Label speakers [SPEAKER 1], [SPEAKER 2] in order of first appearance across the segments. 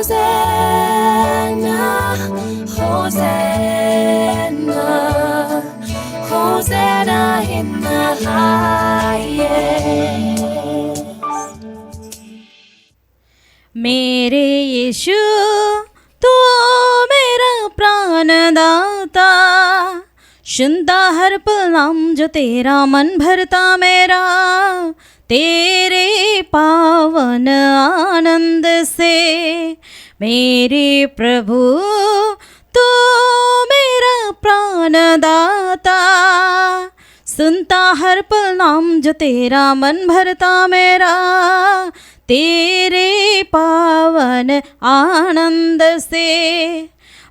[SPEAKER 1] Hosanna, Hosanna, Hosanna in the highest.
[SPEAKER 2] मेरे यीशु तू मेरा प्राणदाता, सुनता हर पल नाम जो तेरा, मन भरता मेरा तेरे पावन आनंद से। मेरे प्रभु तू मेरा प्राणदाता, सुनता हर पल नाम जो तेरा, मन भरता मेरा तेरे पावन आनंद से।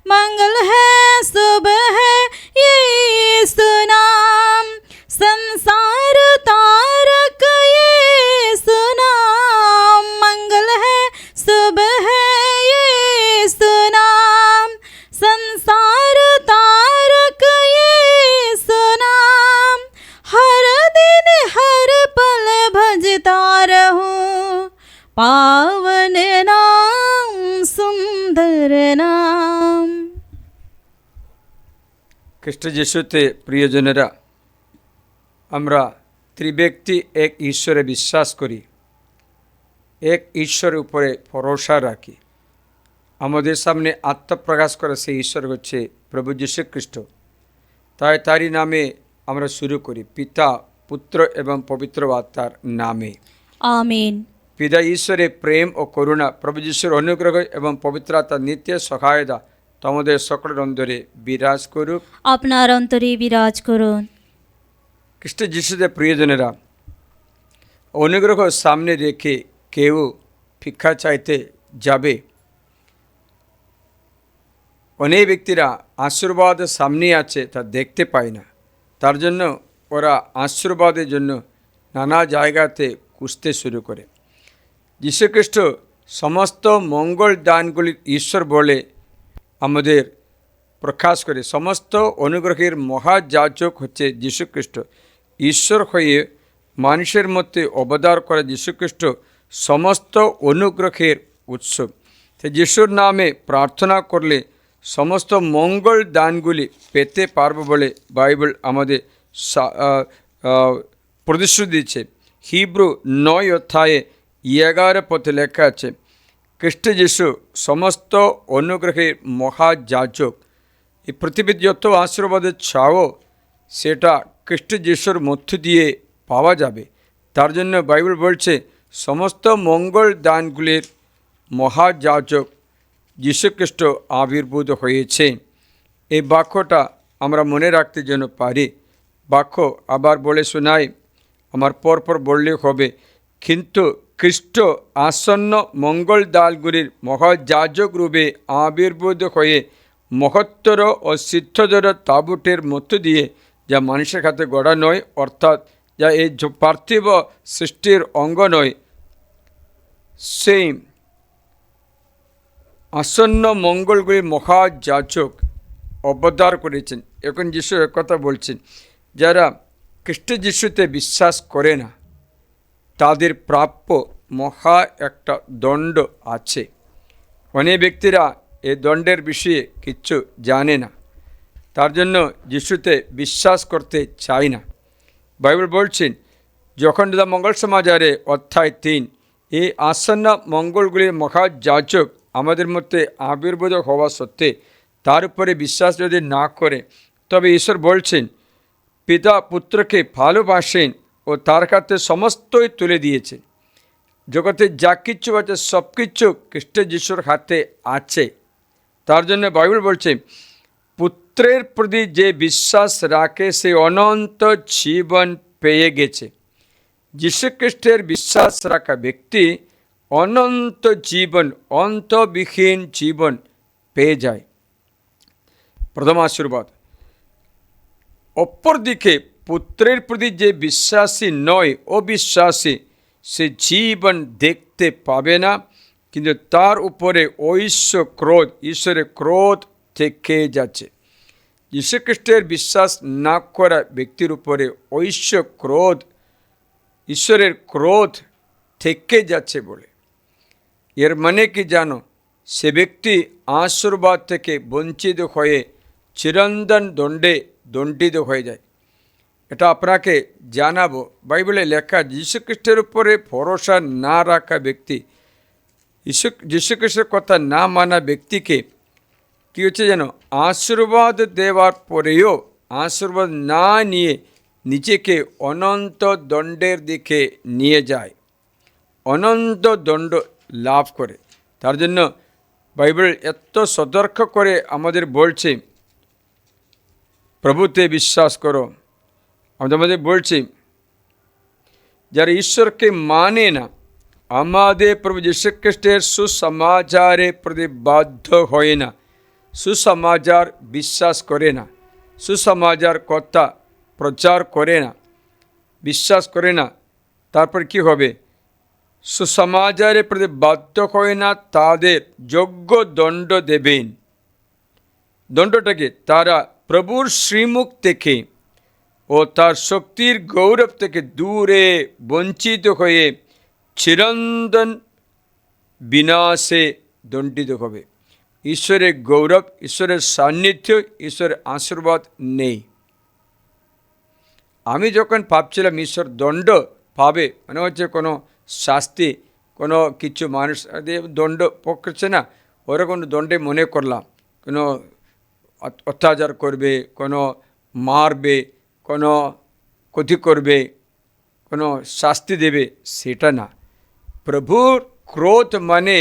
[SPEAKER 2] मंगल है सुबह है यीशु नाम, संसार तारक यीशु नाम। मंगल है सुबह है यीशु नाम, संसार तारक यीशु नाम। हर दिन हर पल भजता रहूं पावन नाम, सुंदर नाम।
[SPEAKER 3] খ্রিস্ট যিশুতে প্রিয়জনেরা, আমরা ত্রিব্যক্তি এক ঈশ্বরে বিশ্বাস করি, এক ঈশ্বরের উপরে ভরসা রাখি। আমাদের সামনে আত্মপ্রকাশ করে সেই ঈশ্বর হচ্ছে প্রভু যীশু খ্রিস্ট। তাই তারই নামে আমরা শুরু করি, পিতা পুত্র এবং পবিত্র আত্মার নামে।
[SPEAKER 2] আমিন।
[SPEAKER 3] পিতা ঈশ্বরের প্রেম ও করুণা, প্রভু যীশুর অনুগ্রহ এবং পবিত্র আত্মার নিত্য সহায়তা তোমাদের সকলের অন্তরে বিরাজ করুক।
[SPEAKER 2] আপনার অন্তরে বিরাজ করুন।
[SPEAKER 3] খ্রিস্ট যিশুতে প্রিয়জনেরা, অনুগ্রহ সামনে রেখে কেউ ভিক্ষা চাইতে যাবে। অনেক ব্যক্তিরা আশীর্বাদ সামনে আছে তা দেখতে পায় না, তার জন্য ওরা আশীর্বাদের জন্য নানা জায়গাতে খুঁজতে শুরু করে। যীশুখ্রিস্ট সমস্ত মঙ্গল দানগুলির ঈশ্বর বলে আমাদের প্রকাশ করে। সমস্ত অনুগ্রহের মহাযাজক হচ্ছে যীশুখ্রিস্ট। ঈশ্বর হয়ে মানুষের মধ্যে অবতার করা যীশুখ্রিস্ট সমস্ত অনুগ্রহের উৎস। তো যিশুর নামে প্রার্থনা করলে সমস্ত মঙ্গল দানগুলি পেতে পারবো বলে বাইবেল আমাদের প্রতিশ্রুতি দিচ্ছে। হিব্রু 9 অধ্যায়ে 11 পথে লেখা আছে, খ্রিস্ট যিশু সমস্ত অনুগ্রহের মহাযাজক। এই পৃথিবীর যত আশীর্বাদ চাও সেটা খ্রিস্ট যিশুর মধ্য দিয়ে পাওয়া যাবে। তার জন্য বাইবেল বলছে সমস্ত মঙ্গল দানগুলির মহাযাজক যীশুখ্রিস্ট আবির্ভূত হয়েছে। এই বাক্যটা আমরা মনে রাখতে যেন পারি। বাক্য আবার বলে শোনাই, আমার পরপর বললে হবে। কিন্তু খ্রিস্ট আসন্ন মঙ্গল দানগুলির মহাযাজক রূপে আবির্ভূত হয়ে মহত্তর ও সিদ্ধতর তাবুটের মধ্য দিয়ে, যা মানুষের হাতে গড়া নয়, অর্থাৎ যা এই পার্থিব সৃষ্টির অঙ্গ নয়, সেই আসন্ন মঙ্গলগুলির মহাযাজক অবতার করেছেন। এখন যিশু একথা বলছেন, যারা খ্রিস্ট যিশুতে বিশ্বাস করে না তাদের প্রাপ্য মহা একটা দণ্ড আছে। অনেক ব্যক্তিরা এই দণ্ডের বিষয়ে কিচ্ছু জানে না, তার জন্য যিশুতে বিশ্বাস করতে চায় না। বাইবেল বলছেন যখন মঙ্গল সমাচারে অধ্যায় 3, এই আসন্ন মঙ্গলগুলির মহাযাজক আমাদের মধ্যে আবির্ভূত হওয়া সত্ত্বে তার উপরে বিশ্বাস যদি না করে, তবে ঈশ্বর বলছেন পিতা পুত্রকে ভালোবাসেন ও তার কাছে সমস্তই তুলে দিয়েছে। জগতে যা কিচ্ছু আছে সব কিছু খ্রিস্ট যিশুর হাতে আছে। তার জন্য বাইবেল বলছে পুত্রের প্রতি যে বিশ্বাস রাখে সে অনন্ত জীবন পেয়ে গেছে। যীশুখ্রিস্টের বিশ্বাস রাখা ব্যক্তি অনন্ত জীবন, অন্তবিহীন জীবন পেয়ে যায়। প্রথম আশীর্বাদ। অপরদিকে পুত্রের প্রতি যে বিশ্বাসী নয়, অবিশ্বাসী, সে জীবন দেখতে পাবে না, কিন্তু তার উপরে ঐশ্ব ক্রোধ, ঈশ্বরের ক্রোধ থেকে যাচ্ছে। যীশুখ্রিস্টের বিশ্বাস না করা ব্যক্তির উপরে ঐশ্য ক্রোধ, ঈশ্বরের ক্রোধ থেকে যাচ্ছে বলে। এর মানে কি জানো? সে ব্যক্তি আশীর্বাদ থেকে বঞ্চিত হয়ে চিরন্তন দণ্ডে দণ্ডিত হয়ে যায়। এটা আপনাকে জানাবো। বাইবেলে লেখা, যীশুখ্রিস্টের উপরে ভরসা না রাখা ব্যক্তি, যীশুখ্রিস্টের কথা না মানা ব্যক্তিকে কী হচ্ছে যেন, আশীর্বাদ দেওয়ার পরেও আশীর্বাদ না নিয়ে নিজেকে অনন্ত দণ্ডের দিকে নিয়ে যায়, অনন্ত দণ্ড লাভ করে। তার জন্য বাইবেল এত সতর্ক করে আমাদের বলছে, প্রভুতে বিশ্বাস করো। আমাদের বলছি, যারা ঈশ্বরকে মানে না, আমাদের প্রভু যীশুখ্রিস্টের সুসমাচারে প্রতি বাধ্য হয় না, সুসমাচার বিশ্বাস করে না, সুসমাচার কথা প্রচার করে না, বিশ্বাস করে না, তারপর কি হবে? সুসমাচারে প্রতি বাধ্য হয় না, তাদের যোগ্য দণ্ড দেবেন। দণ্ডটাকে তারা প্রভুর শ্রীমুখ থেকে ও তার শক্তির গৌরব থেকে দূরে বঞ্চিত হয়ে চিরন্তন বিনাশে দণ্ডিত হবে। ঈশ্বরের গৌরব, ঈশ্বরের সান্নিধ্য, ঈশ্বরের আশীর্বাদ নেই। আমি যখন ভাবছিলাম ঈশ্বর দণ্ড পাবে, মানে হচ্ছে কোনো শাস্তি, কোনো কিছু মানুষ দণ্ড পড়ছে না, ওরকম দণ্ডে মনে করলাম কোনো অত্যাচার করবে, কোনো মারবে, কোনো ক্ষতি করবে, কোনো শাস্তি দেবে, সেটা না। প্রভুর ক্রোধ মানে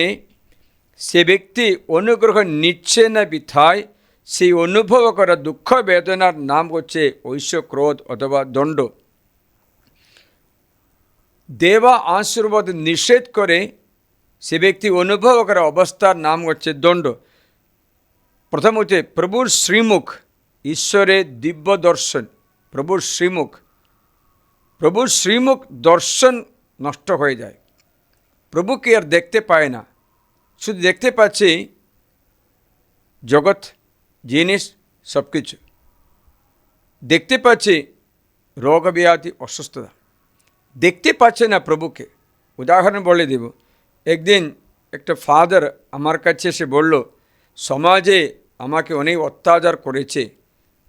[SPEAKER 3] সে ব্যক্তি অনুগ্রহ নিচ্ছে না বিধায় সেই অনুভব করা দুঃখ বেদনার নাম হচ্ছে ঐশ্য ক্রোধ অথবা দণ্ড। দেবা আশীর্বাদ নিষেধ করে সে ব্যক্তি অনুভব করা অবস্থার নাম হচ্ছে দণ্ড। প্রথম হচ্ছে প্রভুর শ্রীমুখ, ঈশ্বরের দিব্য দর্শন। প্রভুর শ্রীমুখ দর্শন নষ্ট হয়ে যায়। প্রভুকে আর দেখতে পায় না, শুধু দেখতে পাচ্ছে জগৎ, জিনিস, সব কিছু দেখতে পাচ্ছে, রোগ ব্যাধি, অসুস্থতা, দেখতে পাচ্ছে না প্রভুকে। উদাহরণ বলে দেব, একদিন একটা ফাদার আমার কাছে এসে বলল, সমাজে আমাকে অনেক অত্যাচার করেছে,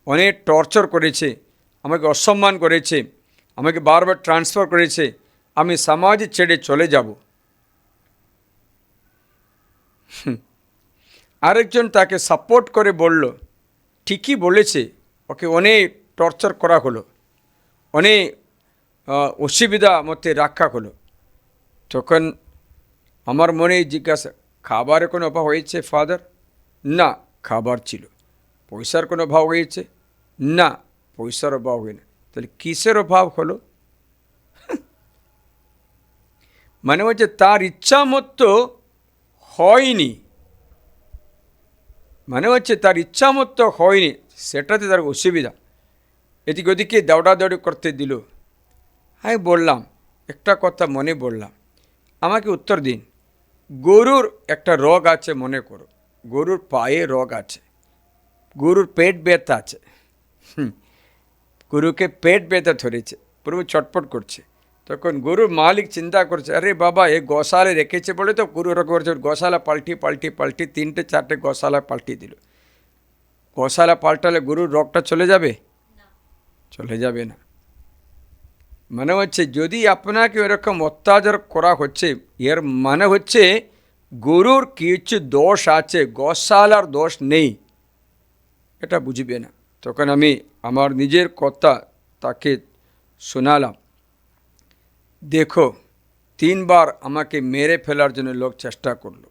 [SPEAKER 3] অনেক টর্চার করেছে, আমাকে অসম্মান করেছে, আমাকে বারবার ট্রান্সফার করেছে, আমি সমাজ ছেড়ে চলে যাব। আরেকজন তাকে সাপোর্ট করে বলল, ঠিকই বলেছে, ওকে অনেক টর্চার করা হলো, অনেক অসুবিধা মধ্যে রাখা হলো। তখন আমার মনে জিজ্ঞাসা, খাবারের কোনো অভাব হয়েছে ফাদার? না, খাবার ছিল। পয়সার কোনো অভাব হয়েছে? না, পয়সার অভাব হয় না। তাহলে কিসের অভাব হলো? মানে হচ্ছে তার ইচ্ছা মতো হয়নি, মানে হচ্ছে তার ইচ্ছা মতো হয়নি, সেটাতে তার অসুবিধা। এদিকে ওদিকে দৌড়াদৌড়ি করতে দিল। আমি বললাম, একটা কথা মনে বললাম, আমাকে উত্তর দিন। গরুর একটা রোগ আছে, মনে করো গরুর পায়ে রোগ আছে, গরুর পেট ব্যথা আছে। গরুকে পেট ব্যথা ধরেছে, পুরো ছটপট করছে। তখন গরুর মালিক চিন্তা করছে, আরে বাবা, এ গোশালে রেখেছে বলে তো গরু রোগ করছে। গোশালা পাল্টি 3-4টে গোশালা পাল্টি দিল। গোশালা পাল্টালে গরুর রোগটা চলে যাবে? চলে যাবে না। মানে হচ্ছে যদি আপনাকে এরকম অত্যাচার করা হচ্ছে, এর মানে হচ্ছে গরুর কিছু দোষ আছে, গোশালার দোষ নেই। এটা বুঝবে না। তখন আমি আমার নিজের কথা তাকে শোনালাম, দেখো 3বার আমাকে মেরে ফেলার জন্য লোক চেষ্টা করলো।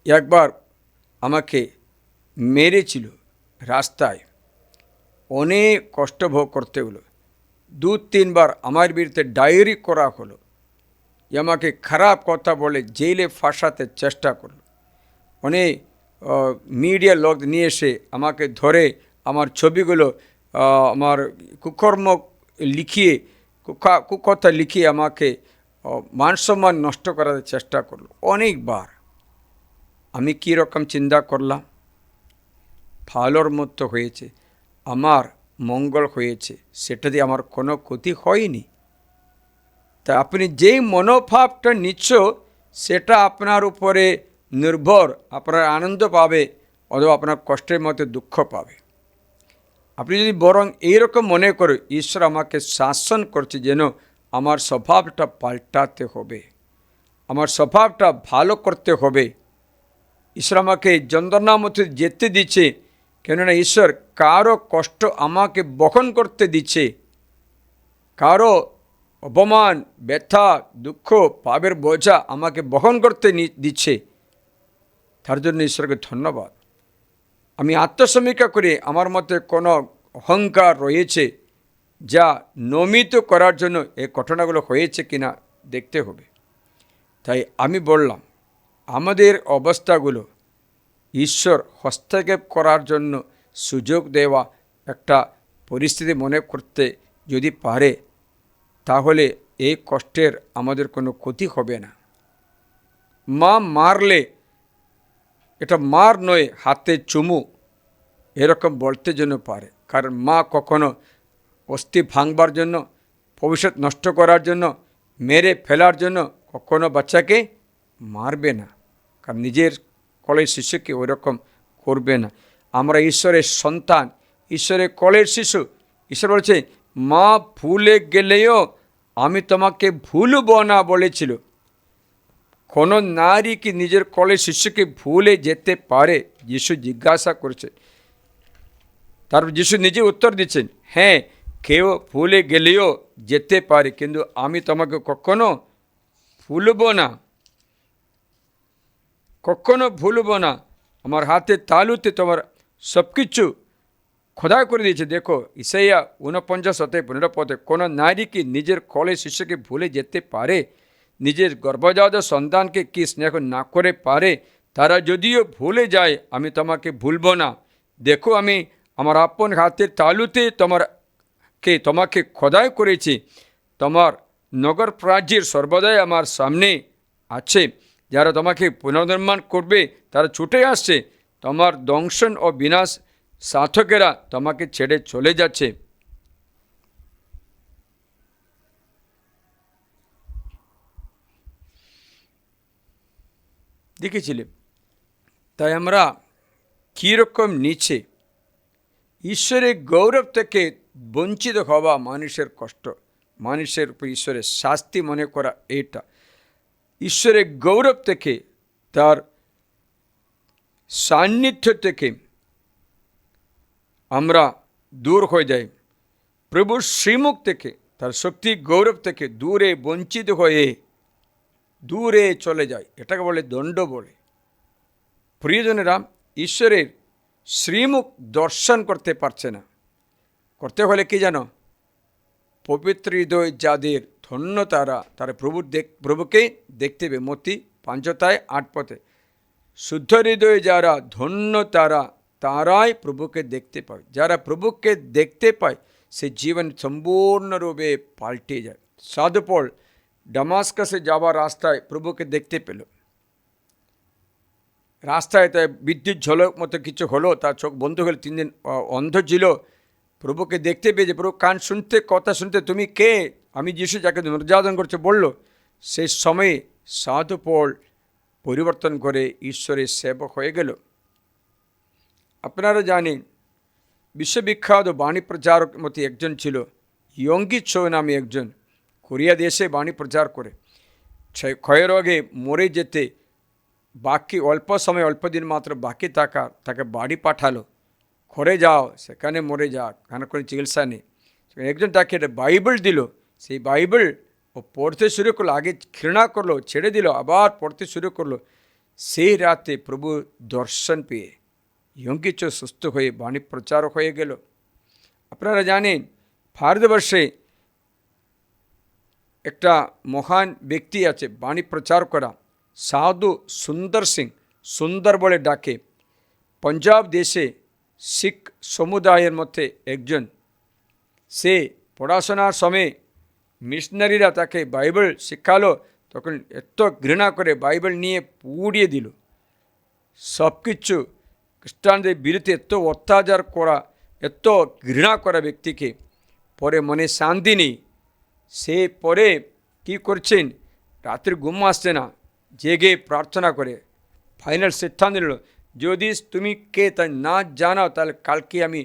[SPEAKER 3] একবার আমাকে মেরেছিল রাস্তায়, অনেক কষ্ট ভোগ করতে হলো। 2-3বার আমার বিরুদ্ধে ডায়েরি করা হলো, আমাকে খারাপ কথা বলে জেলে ফাঁসাতে চেষ্টা করলো। অনেক মিডিয়া লোক নিয়ে এসে আমাকে ধরে আমার ছবিগুলো, আমার কুকর্ম লিখিয়ে, কুকথা লিখিয়ে আমাকে মানসম্মান নষ্ট করার চেষ্টা করলো অনেকবার। আমি কীরকম চিন্তা করলাম, ভালোর মতো হয়েছে। আমার মঙ্গল হয়েছে, সেটা দিয়ে আমার কোনো ক্ষতি হয়নি। তা আপনি যেই মনোভাবটা নিচ্ছ সেটা আপনার উপরে নির্ভর, আপনার আনন্দ পাবে অথবা আপনার কষ্টের মধ্যে দুঃখ পাবে। আপনি যদি বরং এইরকম মনে করে ঈশ্বর আমাকে শাসন করছে, যেন আমার স্বভাবটা পাল্টাতে হবে, আমার স্বভাবটা ভালো করতে হবে, ঈশ্বর আমাকে যন্ত্রণার মধ্যে যেতে দিচ্ছে, কেননা ঈশ্বর কারো কষ্ট আমাকে বহন করতে দিচ্ছে, কারো অপমান, ব্যথা, দুঃখ, পাপের বোঝা আমাকে বহন করতে দিচ্ছে, তার জন্য ঈশ্বরকে ধন্যবাদ। আমি আত্মসমীক্ষা করে আমার মধ্যে কোনো অহংকার রয়েছে যা নমিত করার জন্য এই ঘটনাগুলো হয়েছে কিনা দেখতে হবে। তাই আমি বললাম, আমাদের অবস্থাগুলো ঈশ্বর হস্তক্ষেপ করার জন্য সুযোগ দেওয়া একটা পরিস্থিতি মনে করতে যদি পারে, তাহলে এই কষ্টের আমাদের কোনো ক্ষতি হবে না। মা মারলে এটা মার নয়, হাতে চুমু এরকম বলতে জন্য পারে, কারণ মা কখনো অস্থি ভাঙবার জন্য, ভবিষ্যৎ নষ্ট করার জন্য, মেরে ফেলার জন্য কখনো বাচ্চাকে মারবে না, কারণ নিজের কলের শিশুকে ওইরকম করবে না। আমরা ঈশ্বরের সন্তান, ঈশ্বরের কলের শিশু। ঈশ্বর বলছে, মা ভুলে গেলেও আমি তোমাকে ভুলব না বলেছিল। কোনো নারী কি নিজের কলের শিশুকে ভুলে যেতে পারে? যিশু জিজ্ঞাসা করছে, তারপর যিশু নিজে উত্তর দিচ্ছেন, হ্যাঁ, কেউ ভুলে গেলেও যেতে পারে, কিন্তু আমি তোমাকে কখনো ভুলব না, কখনো ভুলব না। আমার হাতে তালুতে তোমার সব কিছু খোদাই করে দিয়েছে। দেখো ইসাইয়া 49:15, কোনো নারী কি নিজের কলের শিশুকে ভুলে যেতে পারে? নিজের গর্ভজাত সন্তানকে কি স্নেহ না করে পারে? তারা যদিও ভুলে যায়, আমি তোমাকে ভুলব না। দেখো আমি আমার আপন হাতের তালুতে তোমাকে খোদাই করেছি। তোমার নগর প্রাচীর সর্বদাই আমার সামনে আছে। যারা তোমাকে পুনর্নির্মাণ করবে তারা ছুটে আসছে। তোমার দংশন ও বিনাশ সাধকেরা তোমাকে ছেড়ে চলে যাচ্ছে। দেখেছিলে? তাই আমরা কীরকম নিচে ঈশ্বরের গৌরব থেকে বঞ্চিত হওয়া মানুষের কষ্ট, মানুষের উপর ঈশ্বরের শাস্তি মনে করা, এটা ঈশ্বরের গৌরব থেকে, তার সান্নিধ্য থেকে আমরা দূর হয়ে যাই। প্রভুর শ্রীমুখ থেকে, তার শক্তি গৌরব থেকে দূরে বঞ্চিত হয়ে দূরে চলে যায়। এটাকে বলে দণ্ড বলে। প্রিয়জনেরা, ঈশ্বরের শ্রীমুখ দর্শন করতে পারছে না। করতে হলে কি জানো? পবিত্র হৃদয় যাদের, ধন্য তারা প্রভুকে দেখতে হবে। মতি 5:8। শুদ্ধ হৃদয় যারা, ধন্য তারাই প্রভুকে দেখতে পায়। যারা প্রভুকে দেখতে পায় সে জীবন সম্পূর্ণরূপে পাল্টে যায়। সাধু পল ডমাস্কাসে যাওয়ার রাস্তায় প্রভুকে দেখতে পেল। রাস্তায় তাই বিদ্যুৎ ঝলক মতো কিছু হলো, তার চোখ বন্ধ হলো, 3 দিন অন্ধ ছিল। প্রভুকে দেখতে পেয়েছে। প্রভু কান শুনতে, কথা শুনতে, তুমি কে? আমি যিশু, যাকে নির্যাতন করছে, বলল। সেই সময়ে সাধু পল পরিবর্তন করে ঈশ্বরের সেবক হয়ে গেল। আপনারা জানেন, বিশ্ববিখ্যাত বাণী প্রচারক মতো একজন ছিল, ইয়ঙ্গি চো নামে একজন। কোরিয়া দেশে বাণী প্রচার করে ক্ষয়ের আগে মরে যেতে বাকি অল্প সময়, অল্প দিন মাত্র বাকি তাকে বাড়ি পাঠালো। ঘরে যাও, সেখানে মরে যা, কেন কোনো চিকিৎসা নেই। একজন তাকে একটা বাইবেল দিল। সেই বাইবেল ও পড়তে শুরু করলো। আগে ঘৃণা করলো, ছেড়ে দিল, আবার পড়তে শুরু করলো। সেই রাতে প্রভু দর্শন পেয়ে ইয়ঙ্গি চো সুস্থ হয়ে বাণী প্রচারক হয়ে গেল। আপনারা জানেন, ভারতবর্ষে একটা মহান ব্যক্তি আছে বাণী প্রচার করা, সাধু সুন্দর সিং। সুন্দর বলে ডাকে। পঞ্জাব দেশে শিখ সমুদায়ের মধ্যে একজন। সে পড়াশোনার সময় মিশনারিরা তাকে বাইবেল শিখালো, তখন এত ঘৃণা করে বাইবেল নিয়ে পুড়িয়ে দিল। সব কিছু খ্রিস্টানদের বিরুদ্ধে এত অত্যাচার করা এত ঘৃণা করা ব্যক্তিকে, পরে মনে শান্তি নেই, সে পরে কি করছেন, রাত্রে ঘুম আসছে না, জেগে প্রার্থনা করে ফাইনাল সিদ্ধান্ত নিল, যদি তুমি কে তা না জানাও তাহলে কালকে আমি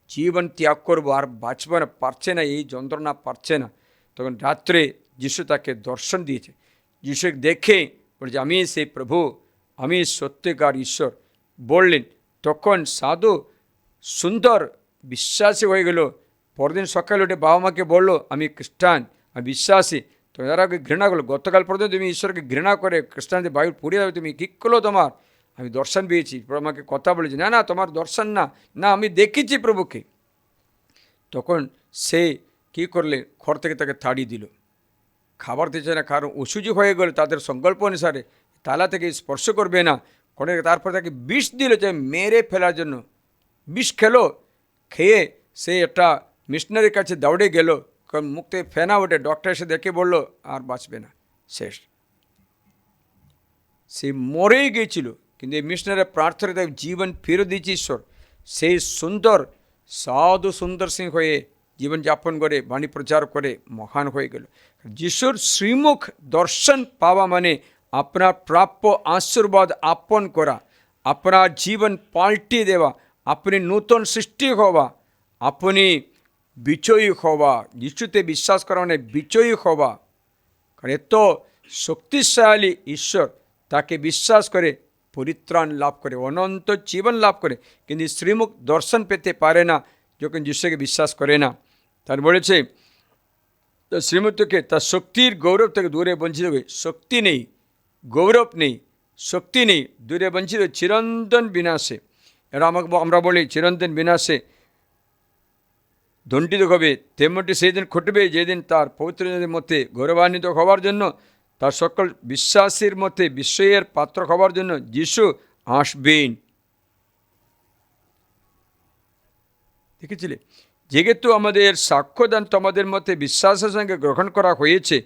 [SPEAKER 3] জীবন ত্যাগ করবো, আর বাঁচবো না, পারছে না, এই যন্ত্রণা পারছে না। তখন রাত্রে যিশু তাকে দর্শন দিয়েছে। যিশু দেখে বলছে, আমি সেই প্রভু, আমি সত্যিকার ঈশ্বর বললেন। তখন সাধু সুন্দর বিশ্বাসী হয়ে গেল। পরদিন সকালে উঠে বাবা মাকে বললো, আমি খ্রিস্টান, আমি বিশ্বাসী। তো এরা ঘৃণা করলো, গতকাল পর্যন্ত তুমি ঈশ্বরকে ঘৃণা করে খ্রিস্টানদের বাইবেল পড়িয়ে যাবে, তুমি কী করলো, তোমার আমি দর্শন পেয়েছি, প্রভু আমাকে কথা বলেছি। না না, তোমার দর্শন না, না আমি দেখেছি প্রভুকে। তখন সে কী করলে, ঘর থেকে তাকে তাড়িয়ে দিল, খাবার দিচ্ছে না, কারণ অসুজি হয়ে গেল তাদের সংকল্প অনুসারে, তালা থেকে স্পর্শ করবে না। তারপর তাকে বিষ দিল, যে মেরে ফেলার জন্য। বিষ খেলো, খেয়ে সে একটা মিশনারির কাছে দৌড়ে গেল, কারণ মুখ থেকে ফেনা ওঠে। ডক্টর এসে দেখে বলল, আর বাঁচবে না, শেষ। সে মরেই গিয়েছিল, কিন্তু এই মিশনারির প্রার্থনা তাকে জীবন ফিরে দিয়েছে ঈশ্বর। সেই সুন্দর সাধু সুন্দর সিং হয়ে জীবনযাপন করে, বাণী প্রচার করে মহান হয়ে গেল। যিশুর শ্রীমুখ দর্শন পাওয়া মানে আপনার প্রাপ্য আশীর্বাদ আপন করা, আপনার জীবন পাল্টে দেওয়া, আপনি নূতন সৃষ্টি হওয়া, আপনি বিজয়ী হওয়া। যিশুতে বিশ্বাস করা মানে বিজয়ী হওয়া। কারণ এত শক্তিশালী ঈশ্বর, তাকে বিশ্বাস করে পরিত্রাণ লাভ করে, অনন্ত জীবন লাভ করে, কিন্তু শ্রীমুখ দর্শন পেতে পারে না যখন যিশুকে বিশ্বাস করে না। তার বলেছে, তার শ্রীমুখ থেকে, তার শক্তির গৌরব থেকে দূরে বঞ্চিত হয়ে, শক্তি নেই, গৌরব নেই, শক্তি নেই, দূরে বঞ্চিত চিরন্তন বিনাশে। এরা আমরা বলি চিরন্তন বিনাশে দণ্ডিত হবে, তেমনটি সেই দিন ঘটবে যেদিন তার পবিত্রদের মধ্যে গৌরবান্বিত হওয়ার জন্য, তার সকল বিশ্বাসীর মধ্যে বিস্ময়ের পাত্র হওয়ার জন্য যিশু আসবেন। দেখেছিলে, যেহেতু আমাদের সাক্ষ্যদান তোমাদের মধ্যে বিশ্বাসের সঙ্গে গ্রহণ করা হয়েছে,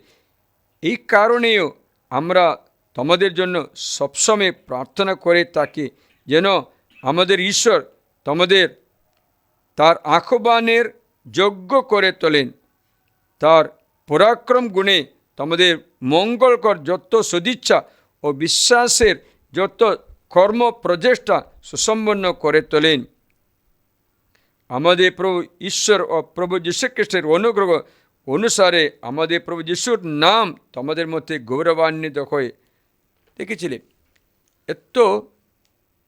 [SPEAKER 3] এই কারণেও আমরা তোমাদের জন্য সবসময় প্রার্থনা করে থাকি, যেন আমাদের ঈশ্বর তোমাদের তার আহ্বানের যোগ্য করে তোলেন, তার পরাক্রম গুণে তোমাদের মঙ্গলকর যত সদিচ্ছা ও বিশ্বাসের যত কর্ম প্রচেষ্টা সুসম্পন্ন করে তোলেন। আমাদের প্রভু ঈশ্বর ও প্রভু যীশুখ্রিস্টের অনুগ্রহ অনুসারে আমাদের প্রভু যীশুর নাম তোমাদের মধ্যে গৌরবান্বিত হয়ে। দেখেছিলে, এত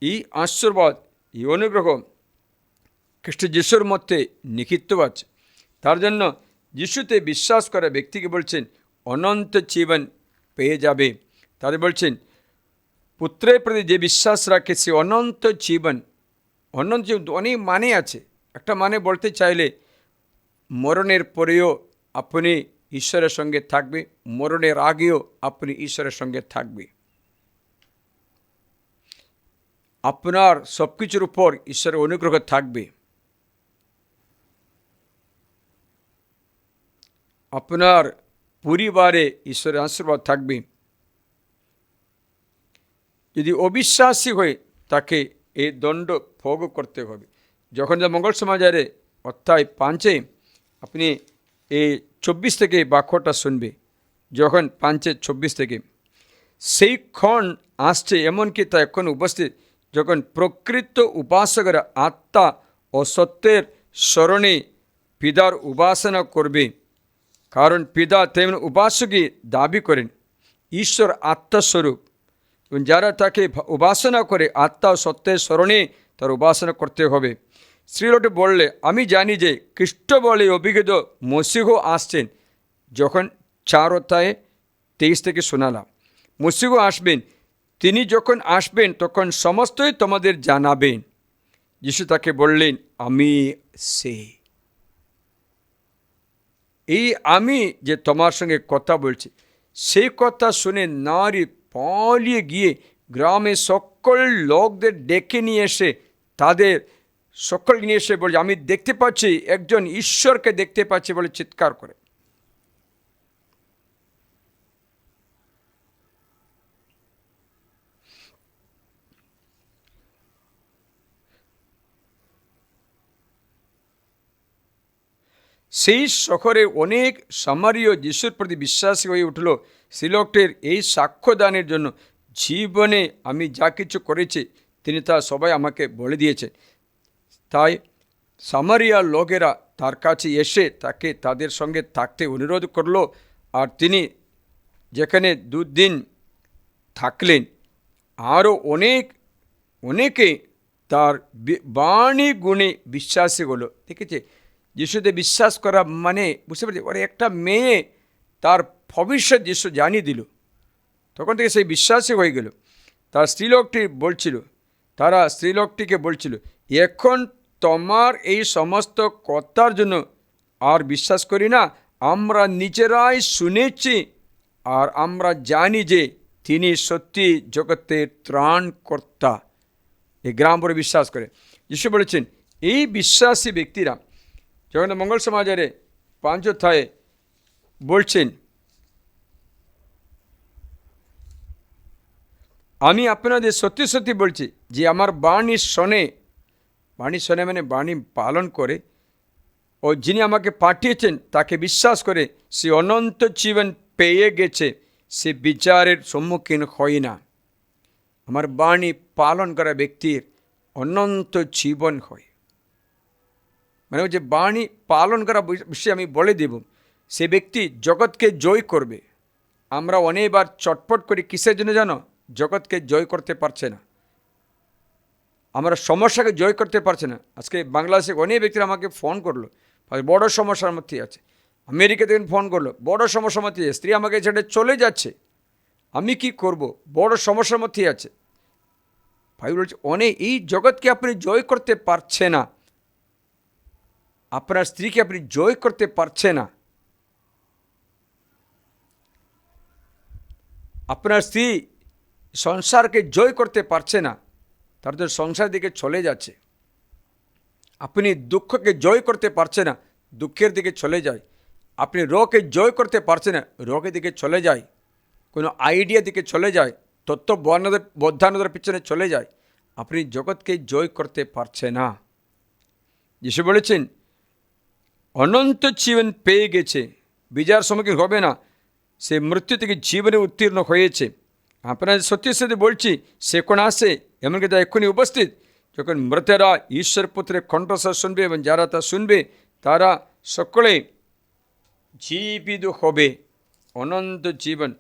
[SPEAKER 3] এই আশীর্বাদ, এই অনুগ্রহ খ্রিস্ট যিশুর মধ্যে নিহিত আছে। তার জন্য যিশুতে বিশ্বাস করা ব্যক্তিকে বলছেন অনন্ত জীবন পেয়ে যাবে। তাদের বলছেন, পুত্রের প্রতি যে বিশ্বাস রাখে সে অনন্ত জীবন। অনন্ত জীবন অনেক মানে আছে। একটা মানে বলতে চাইলে, মরণের পরেও আপনি ঈশ্বরের সঙ্গে থাকবে, মরণের আগেও আপনি ঈশ্বরের সঙ্গে থাকবে। আপনার সব কিছুর উপর ঈশ্বরের অনুগ্রহ থাকবে, আপনার পরিবারে ঈশ্বরের আশীর্বাদ থাকবে। যদি অবিশ্বাসী হয়ে তাকে এই দণ্ড ভোগ করতে হবে। যখন যা মঙ্গল সমাচারে অধ্যায় 5 আপনি এই 24 থেকে বাক্যটা শুনবে, যখন 5:24 থেকে, সেই ক্ষণ আসছে, এমনকি তা এখন উপস্থিত, যখন প্রকৃত উপাসকেরা আত্মা ও সত্যের স্মরণে পিতার উপাসনা করবে, কারণ পিতা তেমন উপাসকই দাবি করেন। ঈশ্বর আত্মাস্বরূপ, যারা তাকে উপাসনা করে আত্মা ও সত্যের স্মরণে তার উপাসনা করতে হবে। শ্রীলটে বললে, আমি জানি যে খ্রিস্ট বলে অভিজ্ঞত মসিহ আসছেন। যখন 4:23 থেকে শোনালাম, মসিহ আসবেন, তিনি যখন আসবেন তখন সমস্তই তোমাদের জানাবেন। যিশু তাকে বললেন, আমি সে। এই আমি যে তোমার সঙ্গে কথা বলছি, সেই কথা শুনে নারী পালিয়ে গিয়ে গ্রামে সকল লোকদের ডেকে নিয়ে এসে, তাদের সকল নিয়ে এসে বলছে, আমি দেখতে পাচ্ছি, একজন ঈশ্বরকে দেখতে পাচ্ছি বলে চিৎকার করে। সেই শহরে অনেক সামারীয় যিশুর প্রতি বিশ্বাসী হয়ে উঠল। স্ত্রীলোকটির এই সাক্ষ্যদানের জন্য জীবনে আমি যা কিছু করেছি তিনি তা সবাই আমাকে বলে দিয়েছে। তাই সামারিয়ার লোকেরা তার কাছে এসে তাকে তাদের সঙ্গে থাকতে অনুরোধ করল। আর তিনি যেখানে 2 দিন থাকলেন, আরও অনেকে তার বাণী গুণে বিশ্বাসী হলো। দেখেছে, যিশুতে বিশ্বাস করা মানে বুঝতে পারছি, ওর একটা মেয়ে তার ভবিষ্যৎ যিশু জানিয়ে দিল, তখন থেকে সেই বিশ্বাসী হয়ে গেল। তার স্ত্রীলোকটিকে বলছিল, এখন তোমার এই সমস্ত কথার জন্য আর বিশ্বাস করি না, আমরা নিজেরাই শুনেছি আর আমরা জানি যে তিনি সত্যি জগতের ত্রাণকর্তা। এই গ্রাম পরে বিশ্বাস করে। যিশু বলেছেন, এই বিশ্বাসী ব্যক্তিরা যখন মঙ্গল সমাজের 5 অধ্যায়ে বলছেন, আমি আপনাদের সত্যি সত্যি বলছি যে আমার বাণী শোনে মানে বাণী পালন করে ও যিনি আমাকে পাঠিয়েছেন তাকে বিশ্বাস করে সে অনন্ত জীবন পেয়ে গেছে, সে বিচারের সম্মুখীন হয় না। আমার বাণী পালন করা ব্যক্তির অনন্ত জীবন হয়। মানে যে বাণী পালন করা বিষয়ে আমি বলে দেব, সে ব্যক্তি জগৎকে জয় করবে। আমরা অনেকবার চটপট করি, কিসের জন্য জানো? জগৎকে জয় করতে পারছে না, আমরা সমস্যাকে জয় করতে পারছে না। আজকে বাংলাদেশে অনেক ব্যক্তিরা আমাকে ফোন করলো, বড় সমস্যার মধ্যে আছে। আমেরিকা থেকে ফোন করলো, বড় সমস্যার মধ্যে আছে, স্ত্রী আমাকে ছেড়ে চলে যাচ্ছে, আমি কি করব, বড় সমস্যার মধ্যে আছে। ভাই বলছে, এই জগৎকে আপনি জয় করতে পারছে না, আপনার স্ত্রীকে আপনি জয় করতে পারছে না, আপনার স্ত্রী সংসারকে জয় করতে পারছে না, তার তো সংসার দিকে চলে যাচ্ছে। আপনি দুঃখকে জয় করতে পারছে না, দুঃখের দিকে চলে যায়। আপনি রোগকে জয় করতে পারছেন না, রোগের দিকে চলে যায়, কোনো আইডিয়া দিকে চলে যায়, তত্ত্ব বোধানোদের পিছনে চলে যায়। আপনি জগৎকে জয় করতে পারছে না। যিশু বলেছেন, অনন্ত জীবন পেয়ে গেছে, বিজয়ের সম্মুখীন হবে না, সে মৃত্যু থেকে জীবনে উত্তীর্ণ হয়েছে। আপনাদের সত্যি সত্যি বলছি, সে কোন আসে, এমনকি তা এক্ষুনি উপস্থিত। যখন মৃতেরা ঈশ্বর পুত্রের কণ্ঠস্বর শুনবে এবং যারা তা শুনবে তারা সকলে জীবিত হবে, অনন্ত জীবন,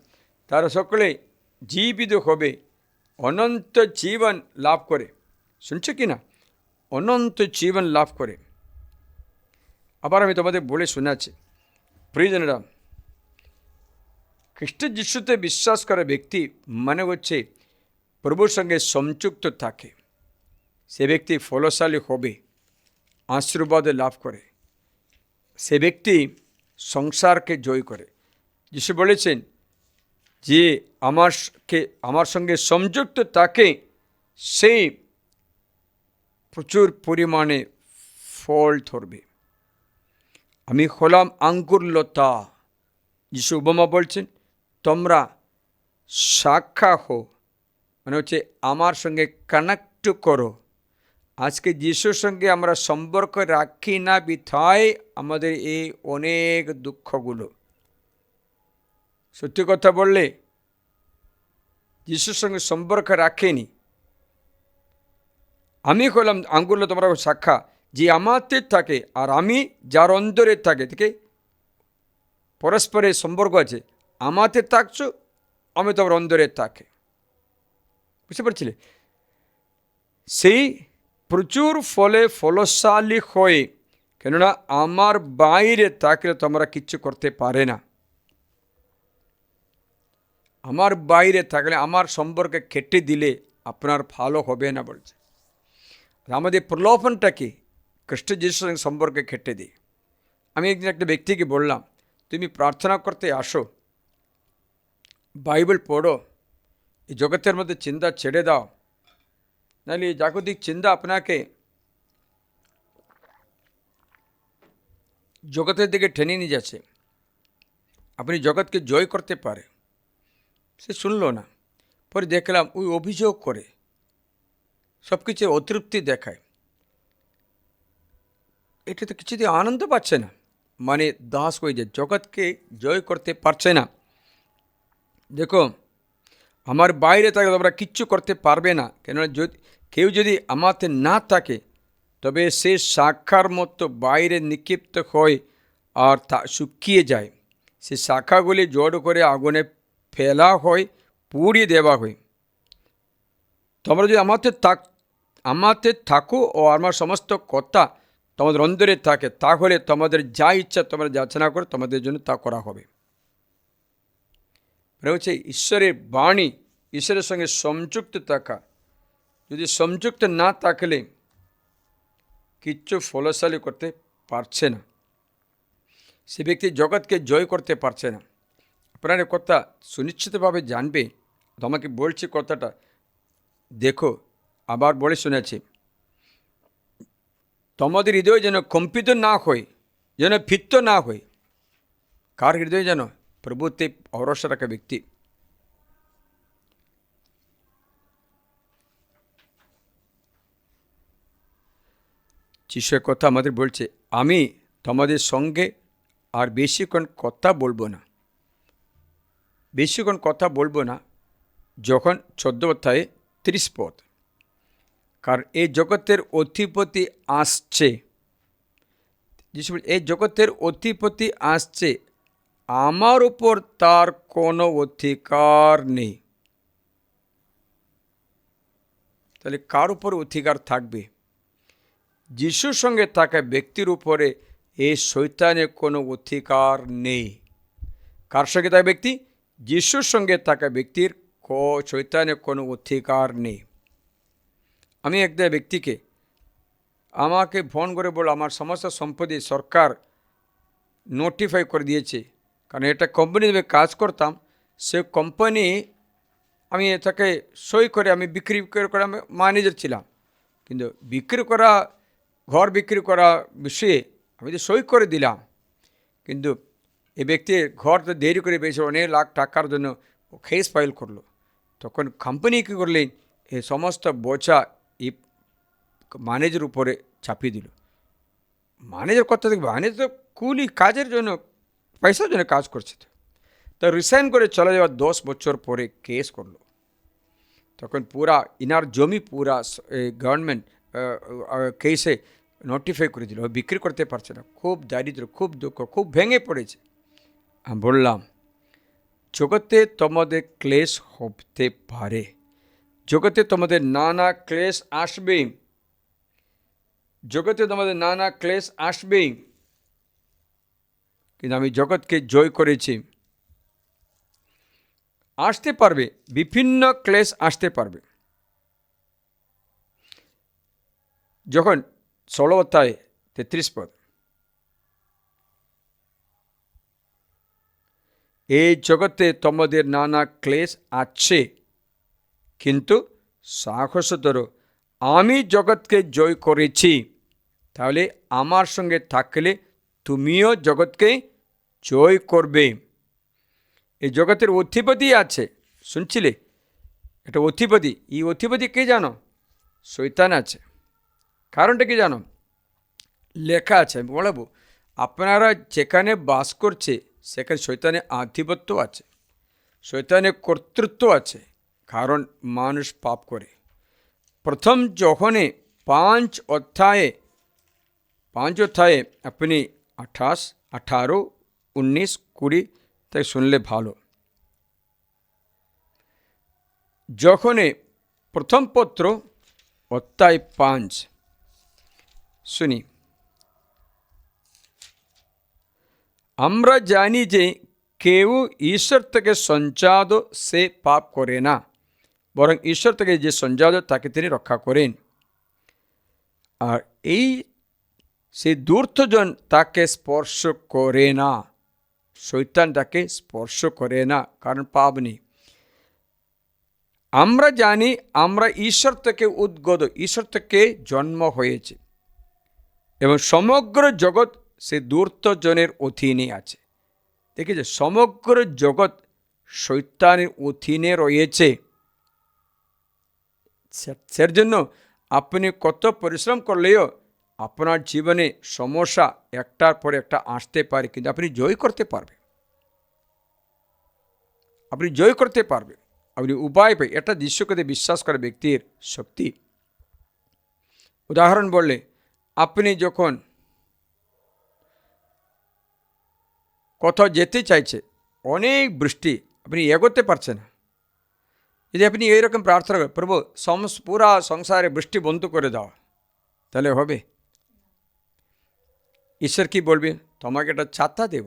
[SPEAKER 3] তারা সকলে জীবিত হবে, অনন্ত জীবন লাভ করে। শুনছো কি না? অনন্ত জীবন লাভ করে। আবার আমি তোমাদের বলে শোনাচ্ছি, প্রিয়জনেরা, খ্রিস্ট যিশুতে বিশ্বাস করা ব্যক্তি মানে হচ্ছে প্রভুর সঙ্গে সংযুক্ত থাকে, সে ব্যক্তি ফলশালী হবে, আশীর্বাদ লাভ করে, সে ব্যক্তি সংসারকে জয় করে। যিশু বলেছেন যে আমার সঙ্গে সংযুক্ত থাকে সেই প্রচুর পরিমাণে ফল ধরবে। আমি হলাম আঙ্গুর লতা। যিশু উপমা বলছেন, তোমরা শাখা হো, মানে হচ্ছে আমার সঙ্গে কানেক্ট করো। আজকে যিশুর সঙ্গে আমরা সম্পর্ক রাখি না বিধায় আমাদের এই অনেক দুঃখগুলো। সত্যি কথা বললে, যিশুর সঙ্গে সম্পর্ক রাখেনি। আমি হলাম আঙ্গুর, তোমরা শাখা, যে আমাতে থাকে আর আমি যার অন্তরে থাকে, থেকে পরস্পরের সম্পর্ক আছে। আমাতে থাকছো, আমি তোমার অন্তরে থাকে। বুঝতে পারছিলে? সেই প্রচুর ফলে ফলশালী হয়ে, কেননা আমার বাইরে থাকলে তোমরা কিচ্ছু করতে পারে না। আমার বাইরে থাকলে, আমার সম্পর্কে কেটে দিলে আপনার ভালো হবে না বলছে। আমাদের প্রলোভনটাকে খ্রিস্ট যিশুর সঙ্গে সম্পর্কে কেটে দিই। আমি একদিন একটা ব্যক্তিকে বললাম, তুমি প্রার্থনা করতে আসো, বাইবেল পড়ো, এই জগতের মধ্যে চিন্তা ছেড়ে দাও, নাহলে এই জাগতিক চিন্তা আপনাকে জগতের দিকে টেনে নিয়ে যাচ্ছে। আপনি জগৎকে জয় করতে পারে। সে শুনলো না। পরে দেখলাম ওই অভিযোগ করে, সব কিছু অতৃপ্তি দেখায়, এটাতে কিছুতেই আনন্দ পাচ্ছে না। মানে দাস হয়ে যায়, জগৎকে জয় করতে পারছে না। দেখো, আমার বাইরে থাকলে তোমরা কিচ্ছু করতে পারবে না, কেননা কেউ যদি আমাতে না থাকে তবে সে শাখার মতো বাইরে নিক্ষিপ্ত হয় আর তা শুকিয়ে যায়। সে শাখাগুলি জড়ো করে আগুনে ফেলা হয়, পুড়িয়ে দেওয়া হয়। তোমরা যদি আমাতে থাকো ও আমার সমস্ত কথা তোমাদের অন্তরে থাকে, তাহলে তোমাদের যা ইচ্ছা তোমরা যাচনা করো, তোমাদের জন্য তা করা হবে। হচ্ছে ঈশ্বরের বাণী, ঈশ্বরের সঙ্গে সংযুক্ত থাকা। যদি সংযুক্ত না থাকলে কিচ্ছু ফলশালী করতে পারছে না, সে ব্যক্তি জগৎকে জয় করতে পারছে না। আপনারা কথা সুনিশ্চিতভাবে জানবে। তোমাকে বলছি কথাটা, দেখো আবার বলে শুনেছি, তোমাদের হৃদয় যেন কম্পিত না হয়, যেন ভীত না হয়। কার হৃদয় যেন? প্রভুতে ভরসা রাখা ব্যক্তি। যিশুর কথা আমাদের বলছে, আমি তোমাদের সঙ্গে আর বেশিক্ষণ কথা বলবো না, বেশিক্ষণ কথা বলবো না। যখন 14 অধ্যায়ে 30 পদ, কারণ এই জগতের অধিপতি আসছে। যিশু এই জগতের অধিপতি আসছে, আমার উপর তার কোনো অধিকার নেই। তাহলে কার উপর অধিকার থাকবে? যিশুর সঙ্গে থাকা ব্যক্তির উপরে এই শয়তানের কোনো অধিকার নেই। কার সঙ্গে থাকা ব্যক্তি? যিশুর সঙ্গে থাকা ব্যক্তির শয়তানের কোনো অধিকার নেই। আমি একটা ব্যক্তিকে আমাকে ফোন করে বলল, আমার সমস্ত সম্পত্তি সরকার নোটিফাই করে দিয়েছে। কারণ এটা কোম্পানিতে কাজ করতাম, সে কোম্পানি আমি এটাকে সই করে আমি বিক্রি করে আমি ম্যানেজার ছিলাম, কিন্তু ঘর বিক্রি করা বিষয়ে আমি তো সই করে দিলাম, কিন্তু এই ব্যক্তির ঘর তো দেরি করে পেয়েছে, অনেক লাখ টাকার জন্য ও কেস ফাইল করলো। তখন কোম্পানি কী করলেন, এই সমস্ত বোঝা এই ম্যানেজার উপরে চাপিয়ে দিল। ম্যানেজার করতে দেখবে, ম্যানেজার তো কুলি কাজের জন্য, পয়সার জন্য কাজ করছে, তো রিসাইন করে চলে যাওয়ার 10 বছর পরে কেস করলো। তখন পুরা ইনার জমি পুরা গভর্নমেন্ট কেসে নোটিফাই করে দিল, বিক্রি করতে পারছে না। খুব দারিদ্র, খুব দুঃখ, খুব ভেঙে পড়েছে। আমি বললাম, জগতে তোমাদের ক্লেশ হতে পারে, জগতে তোমাদের নানা ক্লেশ আসবে, জগতে তোমাদের নানা ক্লেশ আসবেই, কিন্তু আমি জগৎকে জয় করেছি। আসতে পারবে, বিভিন্ন ক্লেশ আসতে পারবে। যখন 16 অধ্যায় 33 পদ, এই জগতে তোমাদের নানা ক্লেশ আছে, কিন্তু সাহস ধরো, আমি জগৎকে জয় করেছি। তাহলে আমার সঙ্গে থাকলে তুমিও জগৎকে জয় করবে। এই জগতের অধিপতি আছে, শুনছিলে? এটা অধিপতি। এই অধিপতি কে জানো? শয়তান আছে। কারণটা কি জানো? লেখা আছে, আমি বলবো, আপনারা যেখানে বাস করছে সেখানে শয়তানের আধিপত্য আছে, শয়তানের কর্তৃত্ব আছে, কারণ মানুষ পাপ করে। প্রথম যখনে 5 অধ্যায়ে আপনি 28, 18, 19, 20 তাই শুনলে ভালো। যখনে প্রথম পত্র অধ্যায় 5 শুনি, আমরা জানি যে কেউ ঈশ্বর থেকে সঞ্জাত সে পাপ করে না, বরং ঈশ্বর থেকে যে সঞ্জাত তাকে তিনি রক্ষা করেন। আর এই সেই ধূর্তজন তাকে স্পর্শ করে না, শয়তান তাকে স্পর্শ করে না, কারণ পাপ নেই। আমরা জানি আমরা ঈশ্বর থেকে উদ্গত, ঈশ্বর থেকে জন্ম হয়েছে, এবং সমগ্র জগৎ সে ধূর্তজনের অধীনে আছে। দেখেছে, সমগ্র জগৎ শয়তানের অধীনে রয়েছে। সের জন্য আপনি কত পরিশ্রম করলেও আপনার জীবনে সমস্যা একটার পর একটা আসতে পারে, কিন্তু আপনি জয় করতে পারবেন। আপনি জয় করতে পারবেন, আপনি উপায় পাই। এটা যিশুকে বিশ্বাস করে ব্যক্তির শক্তি। উদাহরণ বললে, আপনি যখন কোথাও যেতে চাইছে, অনেক বৃষ্টি, আপনি এগোতে পারছেন না, যদি আপনি এইরকম প্রার্থনা করেন, প্রভু পুরা সংসারে বৃষ্টি বন্ধ করে দাও, তাহলে হবে? ঈশ্বর কি বলবে? তোমাকে একটা ছাতা দেব,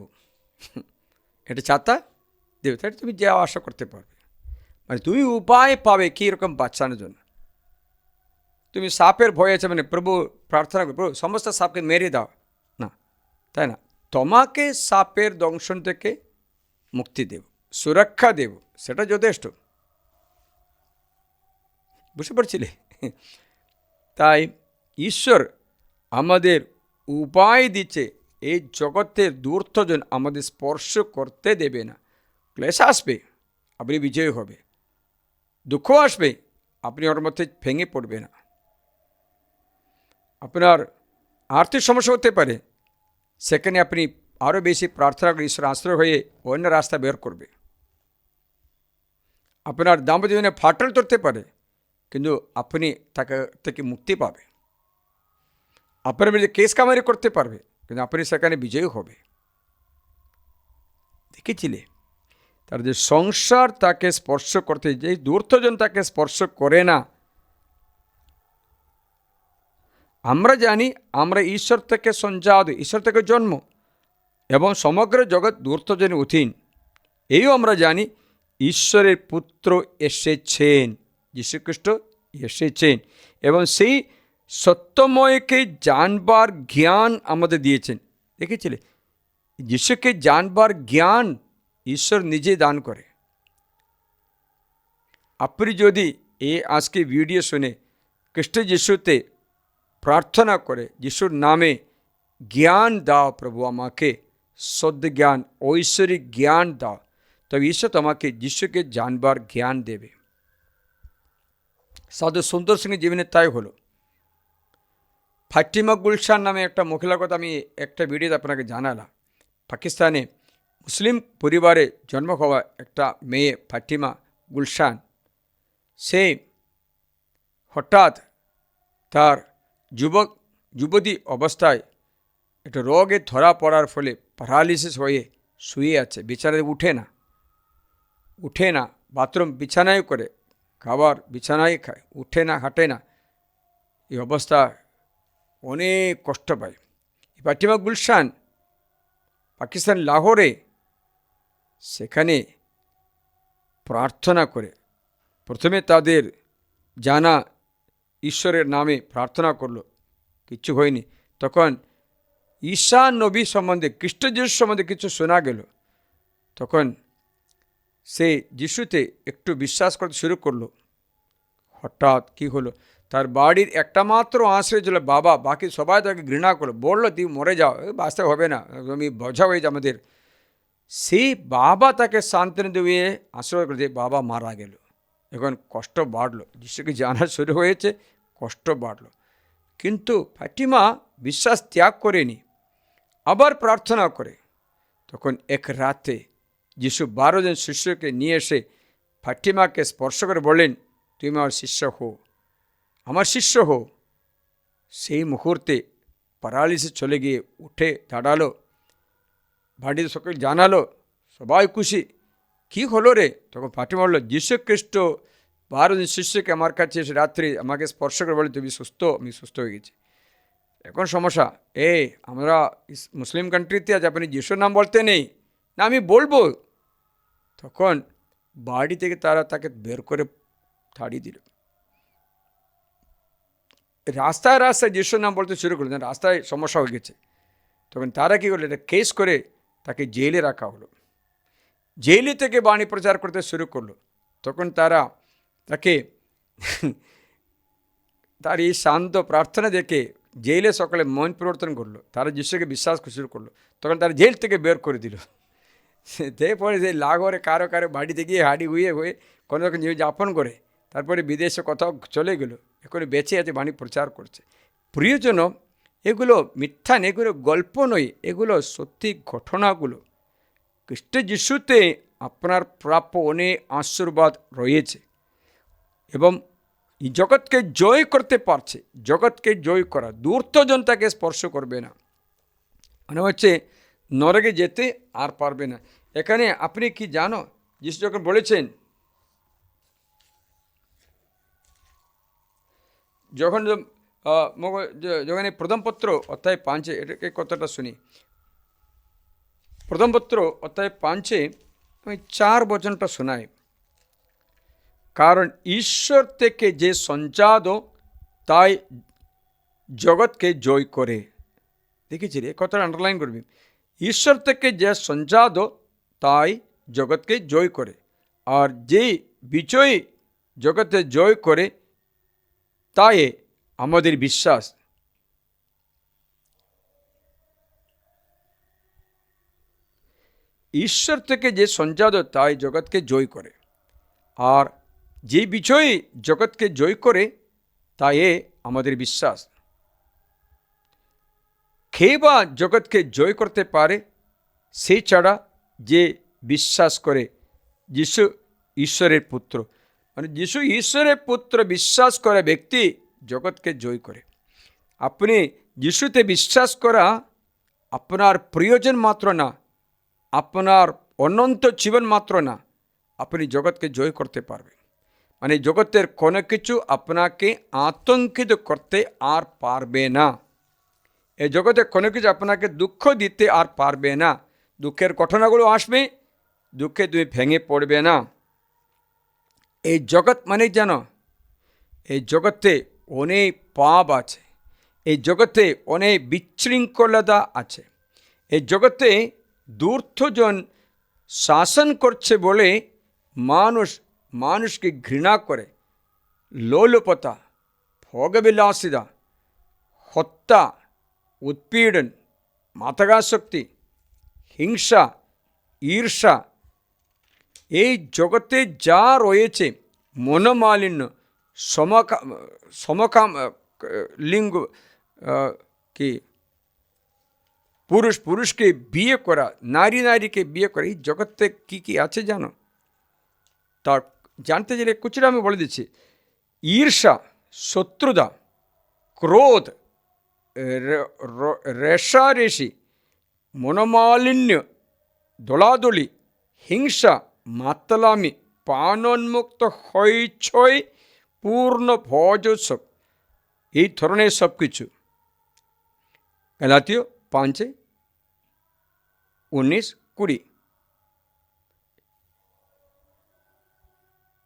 [SPEAKER 3] এটা ছাতা দেব, তাহলে তুমি যাওয়া আশা করতে পারবে। মানে তুমি উপায় পাবে কীরকম বাঁচানোর জন্য। তুমি সাপের ভয় আছে, মানে প্রভু প্রার্থনা করো, প্রভু সমস্ত সাপকে মেরে দাও, না, তাই না? তোমাকে সাপের দংশন থেকে মুক্তি দেব, সুরক্ষা দেব, সেটা যথেষ্ট। বুঝতে পারছিলে? তাই ঈশ্বর আমাদের উপায় দিচ্ছে, এই জগতের দূর্থজন আমাদের স্পর্শ করতে দেবে না। ক্লেশ আসবে, আপনি বিজয় হবে। দুঃখ আসবে, আপনি ওর মধ্যে ভেঙে পড়বে না। আপনার আর্থিক সমস্যা হতে পারে, সেখানে আপনি আরও বেশি প্রার্থনা করে ঈশ্বর আশ্রয় হয়ে অন্য রাস্তা বের করবে। আপনার দাম্পত্য জীবনে ফাটল ধরতে পারে, কিন্তু আপনি তাকে থেকে মুক্তি পাবে। আপনার মধ্যে কেস কামারি করতে পারবে, কিন্তু আপনি সেখানে বিজয়ী হবে। দেখেছিলে? তার যে সংসার তাকে স্পর্শ করতে, যে দূর্থজন তাকে স্পর্শ করে না। আমরা জানি আমরা ঈশ্বর থেকে সঞ্জাত, ঈশ্বর থেকে জন্ম, এবং সমগ্র জগৎ দূর্থজনের অধীন। এইও আমরা জানি ঈশ্বরের পুত্র এসেছেন, যীশুখ্রিস্ট এসেছেন, এবং সেই সত্যময়কে জানবার জ্ঞান আমাদের দিয়েছেন। দেখেছিলে? যিশুকে জানবার জ্ঞান ঈশ্বর নিজে দান করে। আপনি যদি আজকে ভিডিও শুনে খ্রিস্ট যিশুতে প্রার্থনা করে, যিশুর নামে জ্ঞান দাও, প্রভু আমাকে সদ্য জ্ঞান, ঐশ্বরিক জ্ঞান দাও, তবে ঈশ্বর তোমাকে যিশুকে জানবার জ্ঞান দেবে। সাধু সুন্দর সিংয়ের জীবনে তাই হলো। ফাতিমা গুলশান নামে একটা মহিলার কথা আমি একটা ভিডিওতে আপনাকে জানালাম। পাকিস্তানে মুসলিম পরিবারে জন্ম হওয়া একটা মেয়ে ফাতিমা গুলশান, সে হঠাৎ তার যুবতী অবস্থায় একটা রোগে ধরা পড়ার ফলে প্যারালিসিস হয়ে শুয়ে আছে, বিছানায় উঠে না, বাথরুম বিছানায় করে, খাবার বিছানায় খায়, উঠে না, হাঁটে না। এই অবস্থা অনেক কষ্ট পায়। ফাতিমা গুলশান পাকিস্তান লাহোরে সেখানে প্রার্থনা করে, প্রথমে তাদের জানা ঈশ্বরের নামে প্রার্থনা করলো, কিচ্ছু হয়নি। তখন ঈসা নবী সম্বন্ধে, খ্রিস্ট যিশু সম্বন্ধে কিছু শোনা গেল। তখন সে যিশুতে একটু বিশ্বাস করতে শুরু করলো। হঠাৎ কি হলো, তার বাড়ির একটা মাত্র আশ্রয় ছিল বাবা, বাকি সবাই তাকে ঘৃণা করলো, বললো তুই মরে যাও, বাঁচতে হবে না, তুমি বোঝা হয়ে যা আমাদের। সেই বাবা তাকে সান্ত্বনা দিয়ে আশ্রয় করে দিয়ে বাবা মারা গেল। এখন কষ্ট বাড়লো, যিশুকে জানা শুরু হয়েছে, কষ্ট বাড়লো। কিন্তু ফাতিমা বিশ্বাস ত্যাগ করেনি, আবার প্রার্থনা করে। তখন এক রাতে যিশু 12 জন শিষ্যকে নিয়ে এসে ফাতিমাকে স্পর্শ করে বললেন, তুমি আমার শিষ্য হো, আমার শিষ্য হো। সেই মুহূর্তে প্যারালিসিস চলে গিয়ে উঠে দাঁড়ালো, বাড়িতে সকলে জানালো, সবাই খুশি। কি হলো রে? তখন ফাতিমা বললো, যীশু খ্রিস্ট 12 জন শিষ্যকে আমার কাছে এসে রাত্রি আমাকে স্পর্শ করে বলে তুমি সুস্থ, আমি সুস্থ হয়ে গেছি। এখন সমস্যা, আমরা মুসলিম কান্ট্রিতে আজ আপনি যিশুর নাম বলতে নেই না, আমি বলবো। তখন বাড়ি থেকে তারা তাকে বের করে তাড়িয়ে দিল। রাস্তায় যিশুর নাম বলতে শুরু করলেন, রাস্তায় সমস্যা হয়ে গেছে। তখন তারা কী করলো, এটা কেস করে তাকে জেলে রাখা হলো। জেলে থেকে বাণী প্রচার করতে শুরু করলো। তখন তারা তাকে তার এই শান্ত প্রার্থনা দেখে জেলে সকলে মন পরিবর্তন করলো, তারা যিশুকে বিশ্বাস শুরু করলো। তখন তারা জেল থেকে বের করে দিল। তারপরে যে লাহোরে কারো বাড়িতে গিয়ে হাঁড়ি হয়ে কোনো রকম জীবন যাপন করে তারপরে বিদেশে কোথাও চলে গেল, এখন বেঁচে আছে, বাণী প্রচার করছে। প্রিয়জন, এগুলো মিথ্যা নয়, এগুলো গল্প নয়, এগুলো সত্যি ঘটনাগুলো। খ্রিস্ট যিশুতে আপনার প্রাপ্য অনেক আশীর্বাদ রয়েছে এবং এই জগৎকে জয় করতে পারছে। জগৎকে জয় করা, দূর্তজন তাকে স্পর্শ করবে না, মানে হচ্ছে নরকে যেতে আর পারবে না। এখানে আপনি কি জানো, যিশু যখন বলেছেন, যখন যখন এই প্রথম পত্র অধ্যায় 5 এটাকে কথাটা শুনি, প্রথম পত্র অধ্যায় 5 আমি 4 বচনটা শোনাই। কারণ ঈশ্বর থেকে যে সঞ্জাত তাই জগৎকে জয় করে। দেখেছি রে, কথাটা আন্ডারলাইন করবি। ঈশ্বর থেকে যে সঞ্জাত তাই জগৎকে জয় করে, আর যে বিজয়ী জগতে জয় করে তাই আমাদের বিশ্বাস। ঈশ্বর থেকে যে সঞ্জাত তাই জগৎকে জয় করে, আর যে বিজয়ী জগৎকে জয় করে তাই আমাদের বিশ্বাস। কে বা জগৎকে জয় করতে পারে? সেই ছাড়া যে বিশ্বাস করে যিশু ঈশ্বরের পুত্র, মানে যিশু ঈশ্বরের পুত্র বিশ্বাস করে ব্যক্তি জগৎকে জয় করে। আপনি যিশুতে বিশ্বাস করা আপনার প্রিয়জন মাত্র না, আপনার অনন্ত জীবন মাত্র না, আপনি জগৎকে জয় করতে পারবেন। মানে জগতের কোনো কিছু আপনাকে আতঙ্কিত করতে আর পারবে না। এই জগতে কোনো কিছু আপনাকে দুঃখ দিতে আর পারবে না। দুঃখের ঘটনাগুলো আসবে, দুঃখে তুমি ভেঙে পড়বে না। এই জগৎ মানে জানো, এই জগতে অনেক পাপ আছে, এই জগতে অনেক বিশৃঙ্খলতা আছে, এই জগতে দুর্ধজন শাসন করছে বলে মানুষকে ঘৃণা করে। লোলুপতা, ভোগবিলাসিতা, হত্যা, উৎপীড়ন, মাদকাসক্তি, হিংসা, ঈর্ষা, এই জগতে যা রয়েছে, মনোমালিন্য, সমকাম লিঙ্গ, কি পুরুষকে বিয়ে করা, নারীকে বিয়ে করা, এই জগতে কি কি আছে জানো? তা জানতে গেলে কিছুটা আমি বলে দিচ্ছি। ঈর্ষা, শত্রুতা, ক্রোধ, রেষারেষি, মনোমালিন্য, দোলাদলি, হিংসা, মাতলামি, পানোন্মুক্ত, হইচই, পূর্ণ ভোজোৎসব, এই ধরনের সব কিছু। গালাতীয় 5:19-20,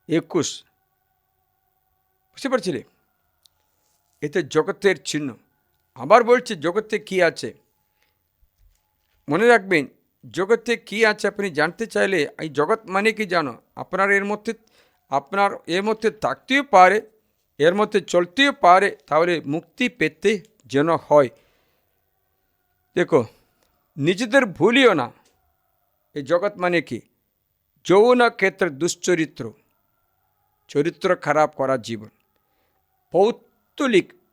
[SPEAKER 3] 21, বুঝতে পারছিলে? এতে জগতের চিহ্ন। আবার বলছে জগতে কি আছে। মনে রাখবেন, জগতে কি আছে আপনি জানতে চাইলে এই জগৎ মানে কি জানো? আপনার এর মধ্যে থাকতেও পারে, এর মধ্যে চলতেও পারে, তাহলে মুক্তি পেতে যেন হয়। দেখো, নিজেদের ভুলিও না। এই জগৎ মানে কি? যৌন ক্ষেত্রে দুশ্চরিত্র, চরিত্র খারাপ করা জীবন,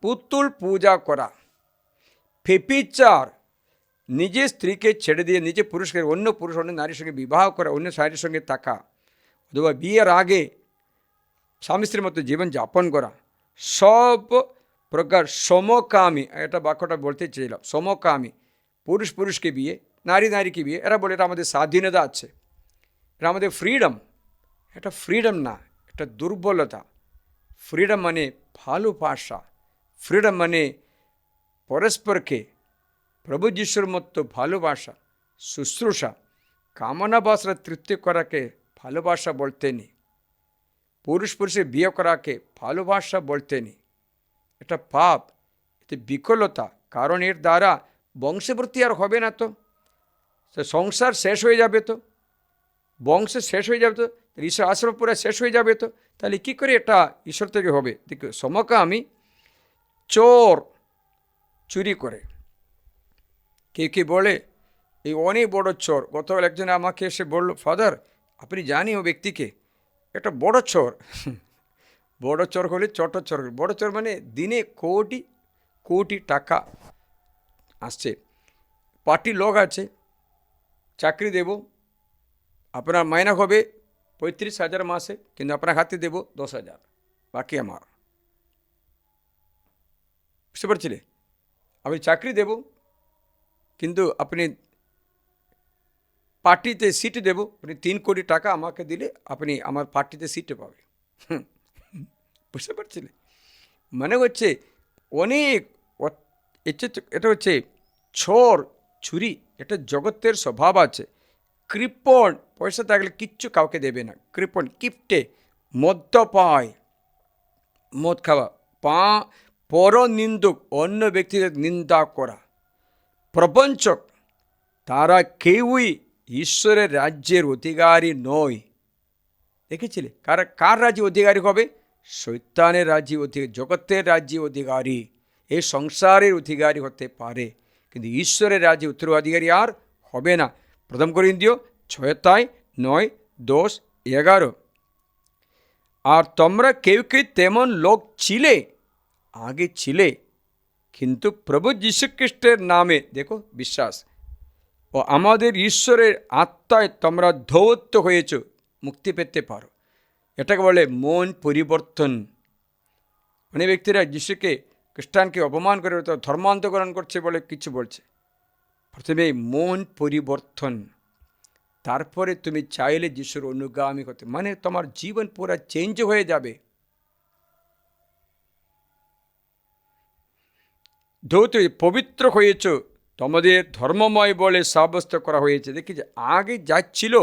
[SPEAKER 3] পুতুল পূজা করা, ফেপিচার, নিজের স্ত্রীকে ছেড়ে দিয়ে নিজে পুরুষকে অন্য নারীর সঙ্গে বিবাহ করা, অন্য নারীর সঙ্গে থাকা, অথবা বিয়ের আগে স্বামী স্ত্রীর মতো জীবন যাপন করা, সব প্রকার সমকামী, এটা বাক্যটা বলতে চাইলাম, সমকামী, পুরুষকে বিয়ে, নারীকে বিয়ে, এরা বলে এটা আমাদের স্বাধীনতা আছে, এটা আমাদের ফ্রিডম। এটা ফ্রিডম না, এটা দুর্বলতা। ফ্রিডম মানে ভালোবাসা, ফ্রিডম মানে পরস্পরকে প্রভু যিশুর মতো ভালোবাসা, শুশ্রূষা, কামনা বাসনা তৃপ্তি করাকে ভালোবাসা বলতে নেই। পুরুষে বিয়ে করাকে ভালোবাসা বলতে নেই। এটা পাপ, এতে বিকলতা। কারণ এর দ্বারা বংশবৃদ্ধি আর হবে না, তো সংসার শেষ হয়ে যাবে, তো বংশ শেষ হয়ে যাবে, তো ঈশ্বর আশীর্বাদ পুরো শেষ হয়ে যাবে। তো তাহলে কী করে এটা ঈশ্বর থেকে হবে? দেখো, সমকামী, চোর, চুরি করে, কে বলে এই অনেক বড় চোর। গতকাল একজন আমাকে এসে বলল, ফাদার আপনি জানি ও ব্যক্তিকে, একটা বড় চোর। বড় চোর হলে ছোট চোর, বড় চোর মানে দিনে কোটি টাকা আসছে, পার্টির লোক আছে, চাকরি দেব, আপনার মাইনা হবে 35,000 মাসে, কিন্তু আপনার হাতে দেব 10,000, বাকি আমার। বুঝতে পারছিলে? আমি চাকরি দেব, কিন্তু আপনি পার্টিতে সিট দেব, আপনি 3 কোটি টাকা আমাকে দিলে আপনি আমার পার্টিতে সিটে পাবে। বুঝতে পারছিলে? মানে হচ্ছে অনেক, এটা হচ্ছে ছর ছুরি, এটা জগতের স্বভাব আছে। কৃপণ, পয়সা থাকলে কিচ্ছু কাউকে দেবে না, কৃপণ, কিপটে, মদ্যপায়, মদ খাওয়া, পরনিন্দুক, অন্য ব্যক্তিদের নিন্দা করা, প্রবঞ্চক, তারা কেউই ঈশ্বরের রাজ্যের অধিকারী নয়। দেখেছিলে? কার রাজ্যে অধিকারী হবে? শয়তানের রাজ্যে অধিকারী, জগতের রাজ্যে অধিকারী, এই সংসারের অধিকারী হতে পারে, কিন্তু ঈশ্বরের রাজ্যে উত্তরাধিকারী আর হবে না। 1 করিন্থীয় 6:9-10-11। আর তোমরা কেউ কেউ তেমন লোক ছিলে, আগে ছিলে, কিন্তু প্রভু যীশুখ্রিস্টের নামে, দেখো বিশ্বাস, ও আমাদের ঈশ্বরের আত্মায় তোমরা ধৌত হয়েছ, মুক্তি পেতে পারো। এটাকে বলে মন পরিবর্তন। অনেক ব্যক্তিরা যিশুকে, খ্রিস্টানকে অপমান করে ধর্মান্তকরণ করছে বলে কিছু বলছে। প্রথমে মন পরিবর্তন, তারপরে তুমি চাইলে যিশুর অনুগামী হতে, মানে তোমার জীবন পুরো চেঞ্জ হয়ে যাবে। ধৌত পবিত্র হয়েছ, তোমাদের ধর্মময় বলে সাব্যস্ত করা হয়েছে। দেখি যে আগে যা ছিল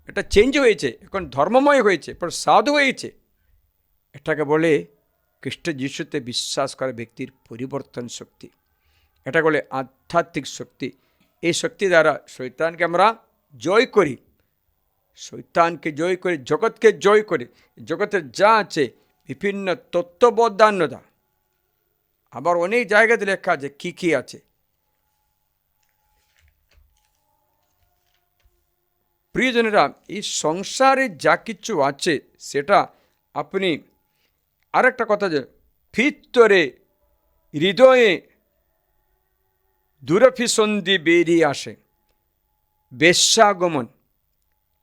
[SPEAKER 3] এটা চেঞ্জ হয়েছে, এখন ধর্মময় হয়েছে, পর সাধু হয়েছে। এটাকে বলে খ্রিস্ট যিশুতে বিশ্বাস করা ব্যক্তির পরিবর্তন শক্তি। এটা বলে আধ্যাত্মিক শক্তি। এই শক্তি দ্বারা শয়তানকে আমরা জয় করি, শয়তানকে জয় করি, জগৎকে জয় করি। জগতের যা আছে বিভিন্ন তত্ত্ববদান্যতা, আবার অনেক জায়গাতে লেখা আছে কী কী আছে। প্রিয়জনেরা, এই সংসারে যা কিছু আছে সেটা আপনি, আরেকটা কথা, যে ভিতরে হৃদয়ে দুরভিসন্ধি বেরিয়ে আসে, বেশ্যাগমন,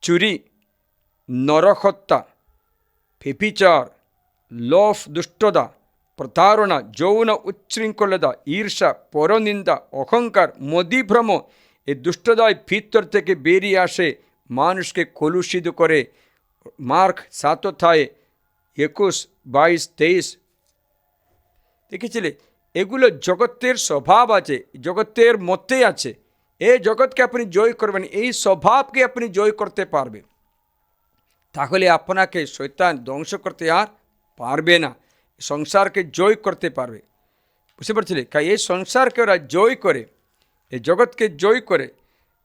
[SPEAKER 3] চুরি, নরহত্যা, ব্যভিচার, লোভ, দুষ্টতা, প্রতারণা, যৌন উচ্ছৃঙ্খলতা, ঈর্ষা, পরনিন্দা, অহংকার, মদিভ্রম, এই দুষ্টতায় ভিতর থেকে বেরিয়ে আসে, মানুষকে কলুষিত করে। মার্ক 7:21-22-23 দেখেছিলে? এগুলো জগতের স্বভাব আছে, জগতের মধ্যে আছে। এই জগৎকে আপনি জয় করবেন, এই স্বভাবকে আপনি জয় করতে পারবেন, তাহলে আপনাকে শয়তান ধ্বংস করতে আর পারবে না, সংসারকে জয় করতে পারবে। বুঝতে পারছিলে? এই সংসারকে ওরা জয় করে, এই জগৎকে জয় করে,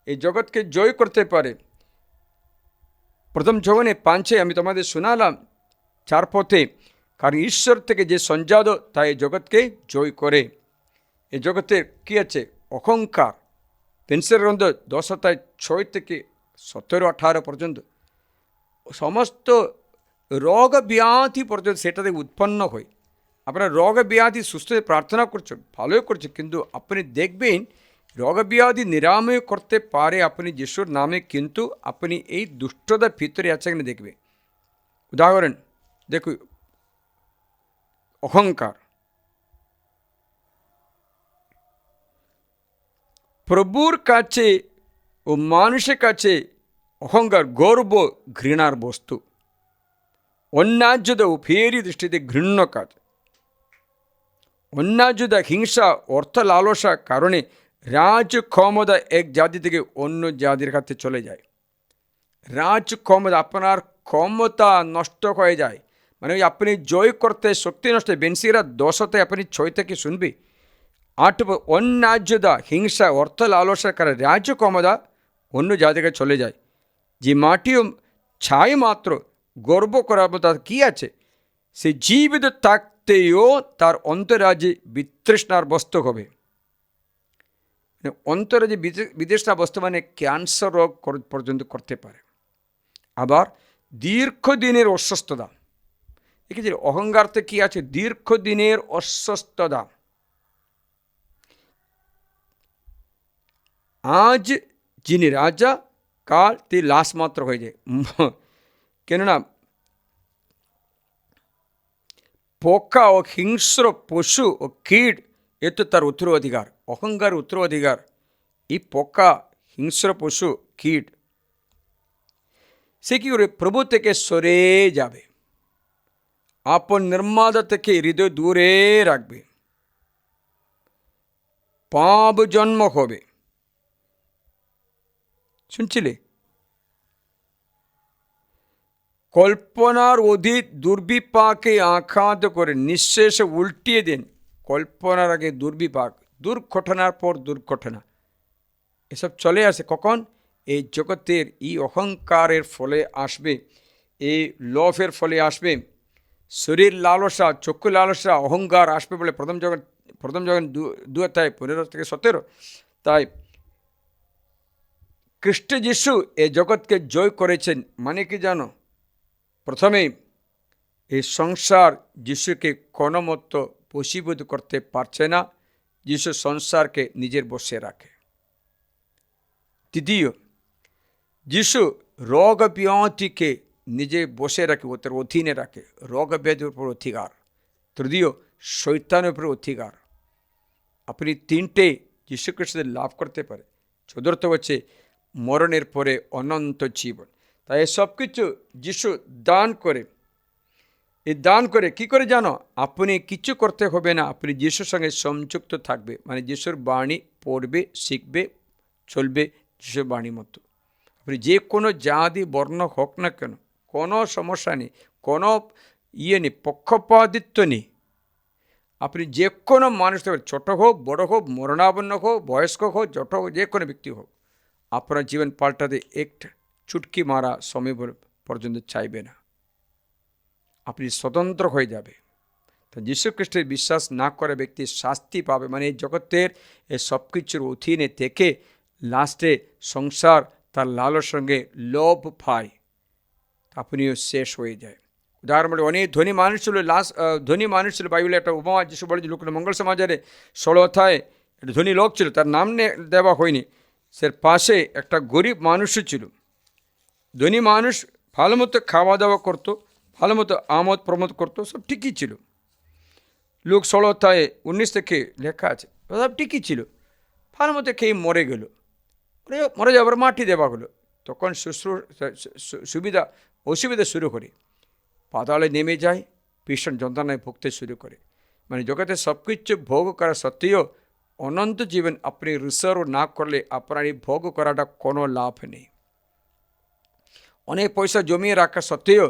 [SPEAKER 3] এই জগৎকে জয় করতে পারে। 1 যোহনে 5 আমি তোমাদের শোনালাম 4 পথে, কারণ ঈশ্বর থেকে যে সঞ্জাত তা এই জগৎকে জয় করে। এই জগতের কী আছে? অহংকার। পেন্সের গ্রন্থ 10:6-17-18 পর্যন্ত সমস্ত রোগ ব্যাধি পর্যন্ত সেটাতে উৎপন্ন হয়। আপনার রোগ ব্যাধি সুস্থ প্রার্থনা করছো, ভালোই করছো, কিন্তু আপনি দেখবেন রোগ ব্যাধি নিরাময় করতে পারে আপনি যিশুর নামে, কিন্তু আপনি এই দুষ্টতার ভিতরে আছে কিনা দেখবে। উদাহরণ দেখো, অহংকার। প্রভুর কাছে ও মানুষের কাছে অহংকার, গর্ব, ঘৃণার বস্তু। অন্যায্যতা উভয়েরই দৃষ্টিতে ঘৃণ্য কাজ। অন্যায্যতা, হিংসা, অর্থ লালসার কারণে রাজ ক্ষমতা এক জাতি থেকে অন্য জাতির কাছে চলে যায়। রাজ ক্ষমতা, আপনার ক্ষমতা নষ্ট হয়ে যায়, মানে আপনি জয় করতে শক্তি নষ্ট। বেনসিরা 10 আপনি 6 থেকে শুনবি। 8 অন্যায্যতা, হিংসা, অর্থ লালসার কারণে রাজ্য ক্ষমতা অন্য জায়গায় চলে যায়। যে মাটিও ছাই মাত্র গর্ব করার মতো কী আছে? সে জীবিত থাকতেও তার অন্তরাজ্যে বিতৃষ্ণার বস্তু হবে। অন্তরাজ্যে বিতৃষ্ণা বস্তু মানে ক্যান্সার রোগ পর্যন্ত করতে পারে। আবার দীর্ঘদিনের অসুস্থতা। দেখেছি অহংকারতে কী আছে? দীর্ঘদিনের অসুস্থতা। আজ যিনি রাজা, কাল তিনি লাশ মাত্র হয়ে যায়। কেননা পোকা ও হিংস্র পশু ও কীট এ তো তার উত্তরাধিকার, অহংকার উত্তরাধিকার। এই পোকা, হিংস্র পশু, কীট সে কী করে প্রভু থেকে সরে যাবে, আপন নির্মাতা থেকে হৃদয় দূরে রাখবে, পাপ জন্ম হবে। শুনছিলে? কল্পনার অধিক দুর্বিপাকে আঘাত করে নিঃশেষে উল্টিয়ে দেন। কল্পনার আগে দুর্বিপাক, দুর্ঘটনার পর দুর্ঘটনা এসব চলে আসে। কখন? এই জগতের এই অহংকারের ফলে আসবে, এই লোভের ফলে আসবে, শরীর লালসা, চক্ষু লালসা, অহংকার আসবে বলে প্রথম যখন 2 অধ্যায় 15-17। তাই খ্রিস্ট যিশু এই জগৎকে জয় করেছেন। মানে কি জানো? প্রথমে এই সংসার যিশুকে কোনো মতো বশীভূত করতে পারছে না, যিশু সংসারকে নিজের বশে রাখে। দ্বিতীয়, যিশু রোগ ব্যাধিকে নিজে বসে রাখে, ওদের অধীনে রাখে, রোগ ব্যাধির উপর অধিকার। তৃতীয়, শয়তানের উপর অধিকার। আপনি 3টে যিশু খ্রিস্টদের লাভ করতে পারে। চতুর্থ হচ্ছে মরণের পরে অনন্ত জীবন। তাই সব কিছু যিশু দান করে। এই দান করে কি করে জানো? আপনি কিছু করতে হবে না, আপনি যিশুর সঙ্গে সংযুক্ত থাকবে, মানে যিশুর বাণী পড়বে, শিখবে, চলবে যিশুর বাণী মতো। আপনি যে কোনো জাতি বর্ণ হোক না কেন, কোনো সমস্যা নেই, কোনো নেই, পক্ষপাতিত্ব নেই। আপনি যে কোনো মানুষ, ছোট হোক, বড় হোক, মরণাপন্ন হোক, বয়স্ক হোক, জট হোক, যে কোনো ব্যক্তি হোক, আপনার জীবন পাল্টাতে একটা চুটকি মারা সময় পর্যন্ত চাইবে না। আপনি স্বতন্ত্র হয়ে যাবে। তো যীশু খ্রিস্টের বিশ্বাস না করে ব্যক্তি শাস্তি পাবে, মানে এই জগতের এই সব কিছুর অধীনে থেকে লাস্টে সংসার তার লালর সঙ্গে লোভ পায়, আপনিও শেষ হয়ে যায়। উদাহরণ বলে, অনেক ধনী মানুষ ছিল, ধনী মানুষ ছিল। বাইবেলে একটা উপমা যিশু বলেছে, লোকের মঙ্গল সমাজের 16 অধ্যায়ে একটা ধনী লোক ছিল, তার নাম দেওয়া হয়নি। সে পাশে একটা গরিব মানুষও ছিল। ধনী মানুষ ভালো মতো খাওয়া দাওয়া করতো, ভালো মতো আমোদ প্রমোদ করতো, সব ঠিকই ছিল। লোক 16 অধ্যায়ে 19 থেকে লেখা আছে, সব ঠিকই ছিল, ভালো মতো খেয়ে মরে গেল। মরে যাবার মাটি দেওয়া হলো। তখন অসুবিধা শুরু করে, পাতালে নেমে যায়, ভীষণ যন্ত্রণায় ভুগতে শুরু করে। মানে জগতে সব কিছু ভোগ করা সত্ত্বেও অনন্ত জীবন আপনি রিসার্ভ না করলে আপনার এই ভোগ করাটা কোনো লাভ নেই। অনেক পয়সা জমিয়ে রাখা সত্ত্বেও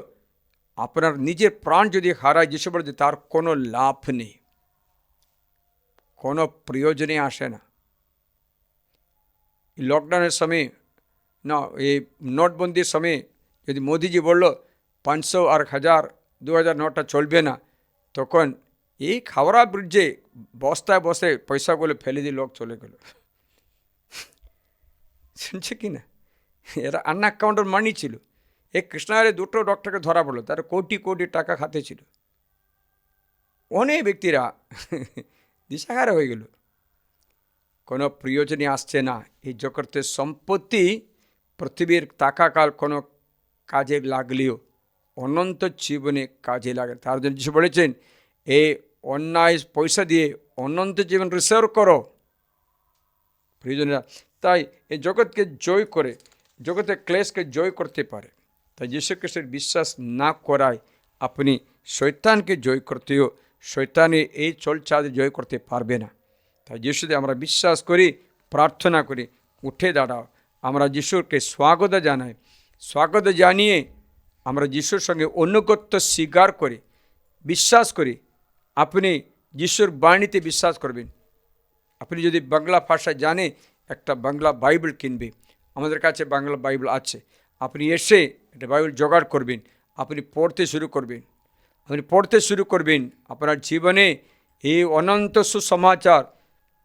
[SPEAKER 3] আপনার নিজের প্রাণ যদি হারায়, যিশু বলে তার কোনো লাভ নেই, কোনো প্রয়োজনে আসে না। লকডাউনের সময় না, এই নোটবন্দির সময় যদি মোদিজি বলল 500 আর 1000 2000 নোটটা চলবে না, তখন এই হাওড়া ব্রিজে বস্তায় বসে পয়সাগুলো ফেলে দিয়ে লোক চলে গেল। শুনছে কি না? এরা আনঅ্যাকাউন্টেড মানি ছিল। এই কৃষ্ণারে 2টো ডক্টরকে ধরা পড়লো, তার কোটি কোটি টাকা খাতে ছিল। অনেক ব্যক্তিরা দিশাহারা হয়ে গেল, কোনো প্রয়োজনে আসছে না। এই জগতের সম্পত্তি পৃথিবীর টাকাকাল কোনো কাজে লাগলেও অনন্ত জীবনে কাজে লাগে। তার জন্য যিশু বলেছেন, এই অন্যায় পয়সা দিয়ে অনন্ত জীবন রিসার্ভ করো প্রয়োজনীয়। তাই এই জগৎকে জয় করে, জগতের ক্লেশকে জয় করতে পারে। তাই যীশু খ্রিস্টের বিশ্বাস না করায় আপনি শয়তানকে জয় করতেও, শয়তানের এই চলচালে জয় করতে পারবে না। তাই যিশুতে আমরা বিশ্বাস করি, প্রার্থনা করি, উঠে দাঁড়াও। আমরা যিশুকে স্বাগত জানাই। স্বাগত জানিয়ে আমরা যিশুর সঙ্গে অনুগত্য স্বীকার করি, বিশ্বাস করি। আপনি যিশুর বাণীতে বিশ্বাস করবেন। আপনি যদি বাংলা ভাষা জানে, একটা বাংলা বাইবেল কিনবে। আমাদের কাছে বাংলা বাইবেল আছে। আপনি এসে একটা বাইবেল জোগাড় করবেন, আপনি পড়তে শুরু করবেন। আপনি পড়তে শুরু করবেন, আপনার জীবনে এই অনন্ত সুসমাচার,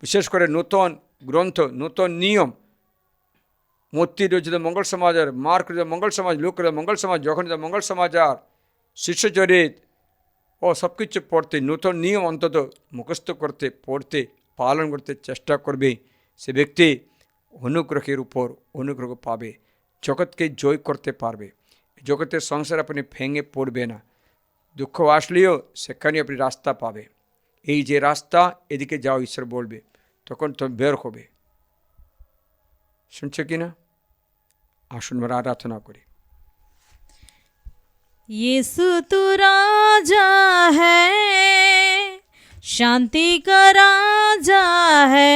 [SPEAKER 3] বিশেষ করে নতুন গ্রন্থ, নতুন নিয়ম, মত্তি রচিত মঙ্গল সমাচার, মার্ক রচিত মঙ্গল সমাজ, লুক রচিত মঙ্গল সমাজ, যখন মঙ্গল সমাচার, শিষ্যচরিত ও সব কিছু পড়তে, নতুন নিয়ম অন্তত মুখস্থ করতে, পড়তে, পালন করতে চেষ্টা করবে। সে ব্যক্তি অনুগ্রহের উপর অনুগ্রহ পাবে, জগৎকে জয় করতে পারবে। জগতের সংসার আপনি ভেঙে পড়বে না, দুঃখ আসলেও সেখানে আপনি রাস্তা পাবে। এই যে রাস্তা, এদিকে যাও ঈশ্বর বলবে, তখন তুমি বের হবে। শুনছো কি না? আসুন আমরা আরাধনা করি।
[SPEAKER 2] यीशु तू राजा है, शांति का राजा है,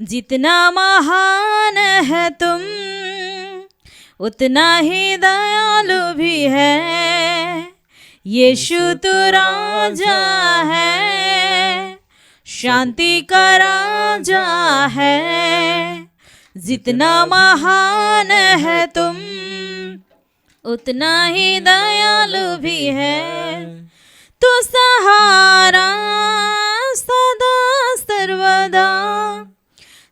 [SPEAKER 2] जितना महान है तुम उतना ही दयालु भी है। यीशु तू राजा है, शांति का राजा है, जितना महान है तुम उतना ही दयालु भी है। तो सहारा सदा सर्वदा,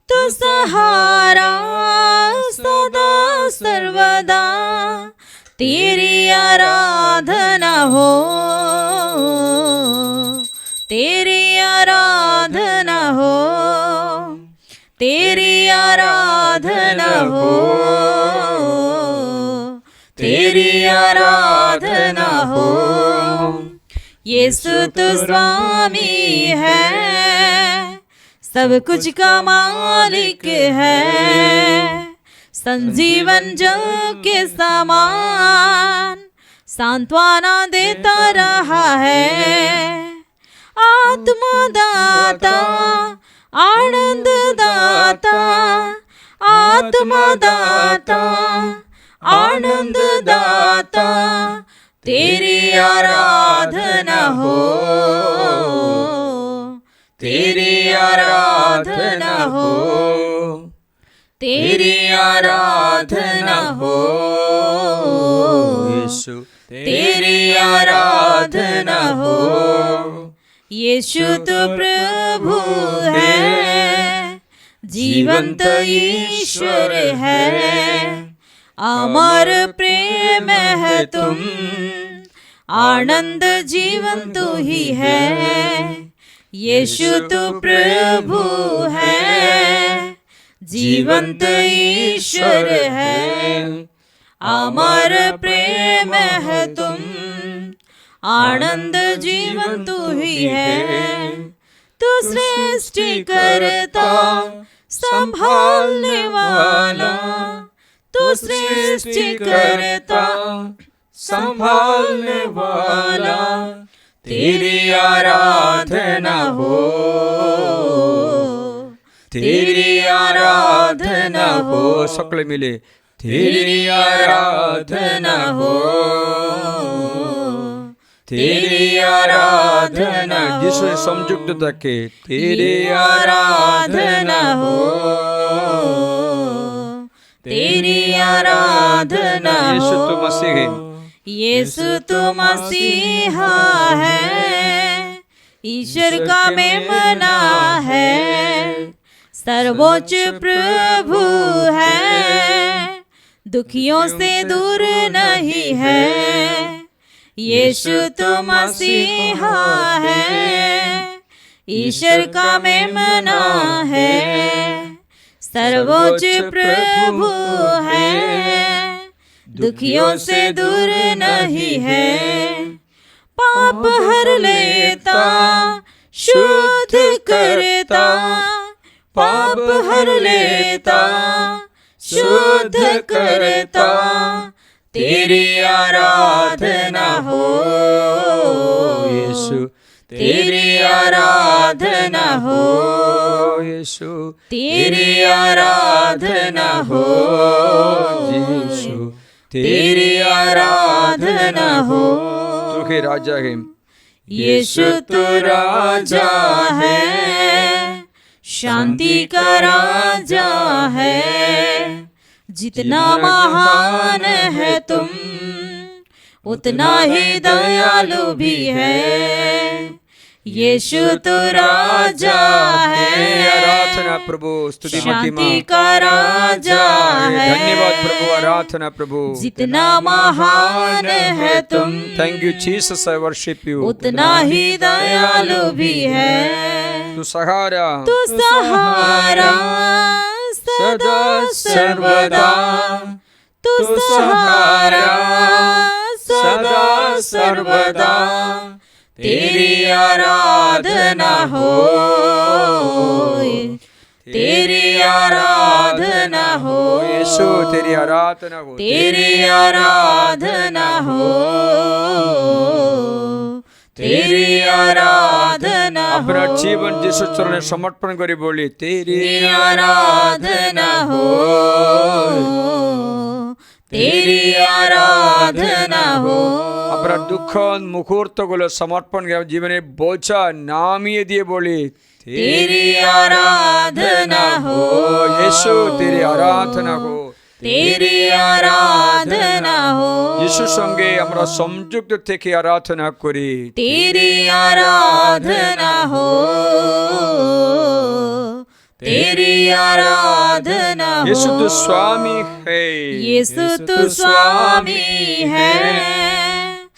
[SPEAKER 2] तो सहारा सदा सर्वदा, तेरी आराधना हो, तेरी आराधना हो, तेरी आराधना हो, तेरी आराधना हो। यीशु तू स्वामी है, सब कुछ का मालिक है, संजीवन जल के समान सांत्वना देता रहा है। आत्मदाता आनंद दाता, आत्मदाता आनंद दाता, तेरी आराधना हो, तेरी आराधना हो, तेरी आराधना हो।
[SPEAKER 3] यीशु
[SPEAKER 2] तेरी आराधना हो। यीशु तो प्रभु है, जीवंत ईश्वर है, अमर प्रेम है तुम, आनंद जीवन तू ही है। यीशु तू प्रभु है, जीवंत ईश्वर है, अमर प्रेम है तुम, आनंद जीवन तू ही है। तू सृष्टि करता संभालने वाला, तू सृष्टि करता संभालने वाला, तेरी आराधना हो, तेरी आराधना हो।
[SPEAKER 3] सकले मिले
[SPEAKER 2] तेरी आराधना हो, तेरी आराधना हो।
[SPEAKER 3] जिससे संयुक्त থাকে
[SPEAKER 2] तेरी आराधना हो, तेरी आराधना हो।
[SPEAKER 3] यीशु तो मसीह है,
[SPEAKER 2] यीशु तो मसीहा है, ईश्वर का मेमना है, सर्वोच्च प्रभु है, दुखियों से दूर नहीं है। यीशु तो मसीहा है, ईश्वर का मेमना है, सर्वोच्च प्रभु है, दुखियों से दूर नहीं है। पाप हर लेता शुद्ध करता, पाप हर लेता शुद्ध करता, तेरी आराधना हो।
[SPEAKER 3] यीशु
[SPEAKER 2] तेरी आराधना हो,
[SPEAKER 3] यीशु
[SPEAKER 2] तेरी आराधना हो।
[SPEAKER 3] यीशु
[SPEAKER 2] तेरी आराधना हो।
[SPEAKER 3] तू है राजा है,
[SPEAKER 2] यीशु तो राजा है, शांति का राजा है, जितना महान है तुम उतना ही दयालु भी है। यीशु तो राजा है,
[SPEAKER 3] आराधना प्रभु, स्तुति महिमा,
[SPEAKER 2] शांति का राजा है।
[SPEAKER 3] धन्यवाद प्रभु, आराधना प्रभु,
[SPEAKER 2] जितना महान है तुम
[SPEAKER 3] thank you Jesus, I worship you.
[SPEAKER 2] उतना ही दयालु भी है।
[SPEAKER 3] तू सहारा
[SPEAKER 2] तू सहारा सदा सर्वदा तू सहारा सदा सर्वदा तेरी आराधना हो, तेरी आराधना हो,
[SPEAKER 3] यीशु तेरी आराधना हो,
[SPEAKER 2] तेरी आराधना हो, तेरी आराधना हो।
[SPEAKER 3] अपना जीवन यीशु चरण समर्पण करी बोली तेरी
[SPEAKER 2] आराधना हो, तेरी आराधना हो।
[SPEAKER 3] अपना दुख मुहूर्त गुलो समर्पण कर जीवन बोझा नामिए दिए बोली
[SPEAKER 2] तेरी आराधना हो,
[SPEAKER 3] यीशु तेरी आराधना हो,
[SPEAKER 2] तेरी आराधना हो।
[SPEAKER 3] यीशु संगे আমরা সংযুক্ত থেকে আরাধনা করি
[SPEAKER 2] तेरी आराधना हो, तेरी आराधना हो।
[SPEAKER 3] यीशु तू स्वामी है,
[SPEAKER 2] यीशु तू स्वामी है,